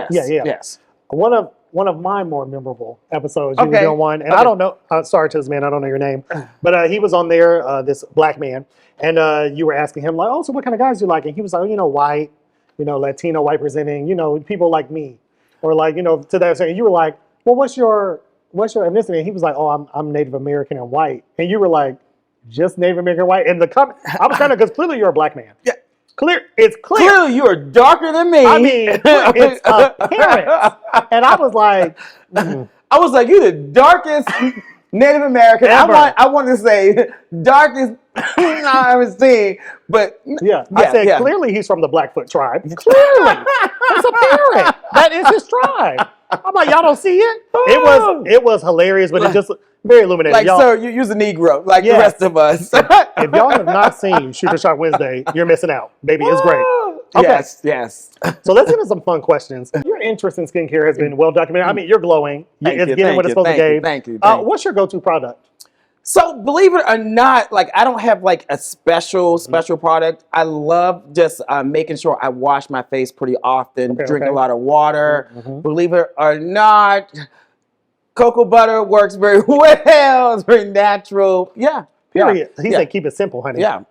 [SPEAKER 1] One of my more memorable episodes, you were doing one, and I don't know, sorry to this man, I don't know your name, but he was on there, this black man, and you were asking him like, oh, so what kind of guys do you like? And he was like, oh, you know, white, you know, Latino, white presenting, you know, people like me, or like, you know, to that extent. And you were like, well, what's your ethnicity? And he was like, oh, I'm Native American and white. And you were like, just Native American white? And I was kind of, because clearly you're a black man. Yeah. It's clear.
[SPEAKER 3] Clearly you are darker than me.
[SPEAKER 1] I mean, it's apparent. And I was like,
[SPEAKER 3] I was like, you the darkest Native American. I want to say darkest I ever seen. But
[SPEAKER 1] I said clearly he's from the Blackfoot tribe. Clearly. It's apparent. That is his tribe. I'm like, y'all don't see it? It was hilarious, but it just very illuminating.
[SPEAKER 3] Like, sir, you're a Negro, like the rest of us.
[SPEAKER 1] If y'all have not seen Shoot Your Shot Wednesday, you're missing out. Baby, it's great. Okay.
[SPEAKER 3] Yes.
[SPEAKER 1] So let's get into some fun questions. Your interest in skincare has been well documented. I mean, you're glowing. It's getting what it's supposed to give.
[SPEAKER 3] Thank you.
[SPEAKER 1] What's your go-to product?
[SPEAKER 3] So believe it or not, like I don't have like a special product. I love just making sure I wash my face pretty often, drink a lot of water. Believe it or not, cocoa butter works very well. It's very natural.
[SPEAKER 1] Period. He said keep it simple, honey.
[SPEAKER 3] Yeah.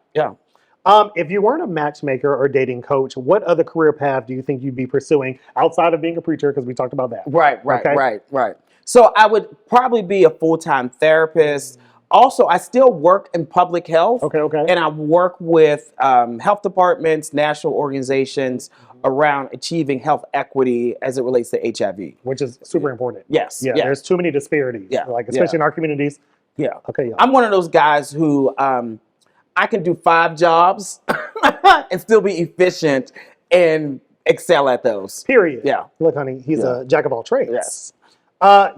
[SPEAKER 1] If you weren't a matchmaker or dating coach, what other career path do you think you'd be pursuing outside of being a preacher? Because we talked about that.
[SPEAKER 3] Right. So I would probably be a full-time therapist. Also, I still work in public health. And I work with health departments, national organizations around achieving health equity as it relates to HIV.
[SPEAKER 1] Which is super important.
[SPEAKER 3] Yes.
[SPEAKER 1] There's too many disparities. Like, especially in our communities. I'm one of those guys who I can do 5 jobs and still be efficient and excel at those. Period.
[SPEAKER 3] Yeah.
[SPEAKER 1] Look, honey, he's a jack of all trades.
[SPEAKER 3] Yes.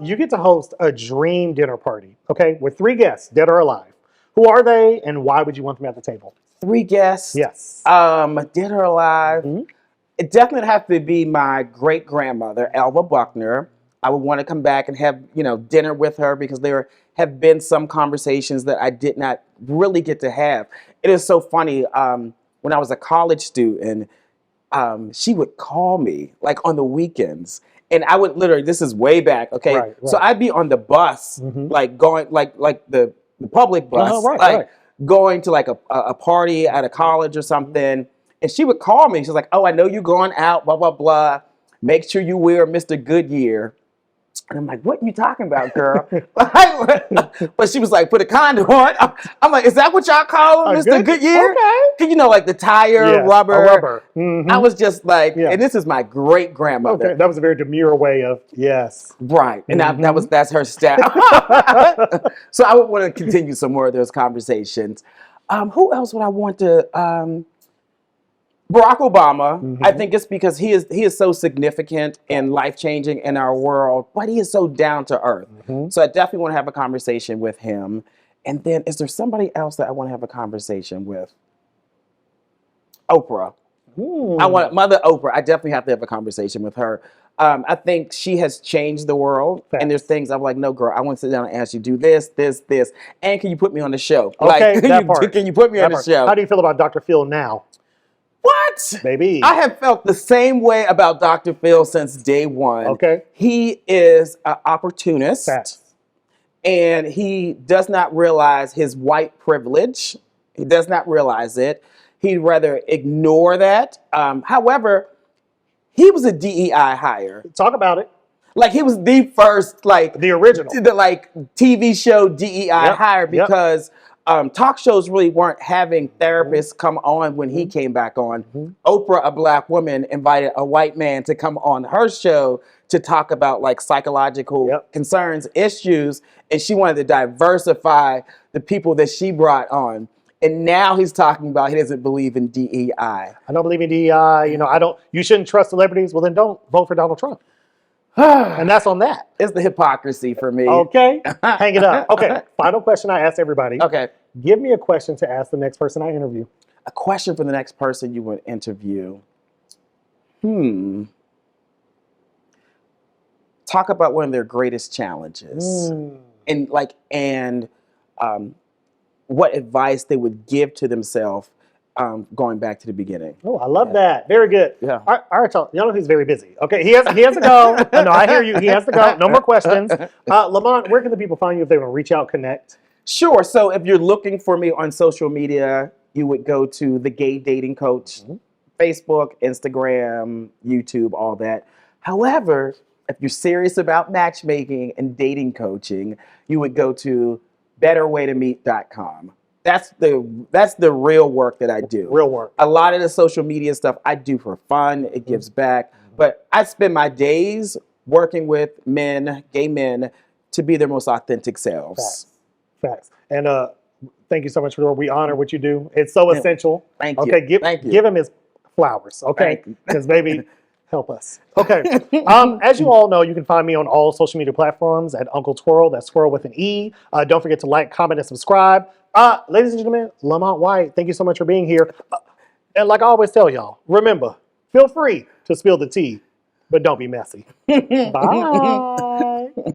[SPEAKER 1] You get to host a dream dinner party, with 3 guests, dead or alive. Who are they and why would you want them at the table?
[SPEAKER 3] 3 guests.
[SPEAKER 1] Yes.
[SPEAKER 3] Dead or alive.
[SPEAKER 1] Mhm.
[SPEAKER 3] It definitely have to be my great grandmother, Alva Buckner. I would want to come back and have, dinner with her because there have been some conversations that I did not really get to have. It is so funny. When I was a college student, she would call me like on the weekends, and I would literally, this is way back, okay?
[SPEAKER 1] Right.
[SPEAKER 3] So I'd be on the bus, like going, like the public bus,
[SPEAKER 1] Right.
[SPEAKER 3] going to like a party at a college or something. And she would call me. She's like, "Oh, I know you're going out, blah, blah, blah. Make sure you wear Mr. Goodyear." And I'm like, "What are you talking about, girl?" But she was like, "Put a condom on." I'm like, "Is that what y'all call him, Mr. Goodyear?"
[SPEAKER 1] Okay.
[SPEAKER 3] Cause like the tire, rubber.
[SPEAKER 1] A rubber. Mm-hmm.
[SPEAKER 3] I was just like, and this is my great grandmother.
[SPEAKER 1] Okay, that was a very demure way of yes.
[SPEAKER 3] Right. And that's her style. So I would want to continue some more of those conversations. Who else would I want to Barack Obama. I think it's because he is so significant and life-changing in our world, but he is so down to earth. So I definitely want to have a conversation with him. And then is there somebody else that I want to have a conversation with? Oprah. I want Mother Oprah. I definitely have to have a conversation with her. I think she has changed the world. Facts. And there's things I'm like, no, girl, I want to sit down and ask you, do this. And can you put me on the show?
[SPEAKER 1] Okay,
[SPEAKER 3] like, can you put me on the show?
[SPEAKER 1] How do you feel about Dr. Phil now?
[SPEAKER 3] What?
[SPEAKER 1] Baby.
[SPEAKER 3] I have felt the same way about Dr. Phil since day one.
[SPEAKER 1] Okay.
[SPEAKER 3] He is an opportunist.
[SPEAKER 1] Facts.
[SPEAKER 3] And he does not realize his white privilege. He does not realize it. He'd rather ignore that. However, he was a DEI hire.
[SPEAKER 1] Talk about it.
[SPEAKER 3] Like he was the first, like
[SPEAKER 1] the original,
[SPEAKER 3] TV show DEI hire because talk shows really weren't having therapists come on when he came back on. Oprah, a black woman, invited a white man to come on her show to talk about like psychological concerns, issues, and she wanted to diversify the people that she brought on. And now he's talking about he doesn't believe in DEI.
[SPEAKER 1] I don't believe in DEI. You shouldn't trust celebrities. Well, then don't vote for Donald Trump. And that's on that.
[SPEAKER 3] It's the hypocrisy for me.
[SPEAKER 1] Okay. Hang it up. Okay. Final question I ask everybody.
[SPEAKER 3] Okay.
[SPEAKER 1] Give me a question to ask the next person I interview.
[SPEAKER 3] A question for the next person you would interview. Talk about one of their greatest challenges. And what advice they would give to themselves going back to the beginning.
[SPEAKER 1] Oh, I love that. Very good.
[SPEAKER 3] Yeah.
[SPEAKER 1] All right, y'all know he's very busy. Okay, he has to go. No, I hear you. He has to go. No more questions. Lamont, where can the people find you if they want to reach out, connect?
[SPEAKER 3] Sure. So if you're looking for me on social media, you would go to The Gay Dating Coach, Facebook, Instagram, YouTube, all that. However, if you're serious about matchmaking and dating coaching, you would go to betterwaytomeet.com. That's the real work that I do.
[SPEAKER 1] Real work.
[SPEAKER 3] A lot of the social media stuff I do for fun. It gives back. But I spend my days working with men, gay men, to be their most authentic selves.
[SPEAKER 1] Facts. And thank you so much for the work. We honor what you do. It's so essential.
[SPEAKER 3] Thank you.
[SPEAKER 1] Okay, give him his flowers. Okay, because baby, help us. Okay. As you all know, you can find me on all social media platforms at Uncle Twirl. That's Twirl with an E. Don't forget to like, comment, and subscribe. Ladies and gentlemen, Lamont White, thank you so much for being here. And like I always tell y'all, remember, feel free to spill the tea, but don't be messy. Bye.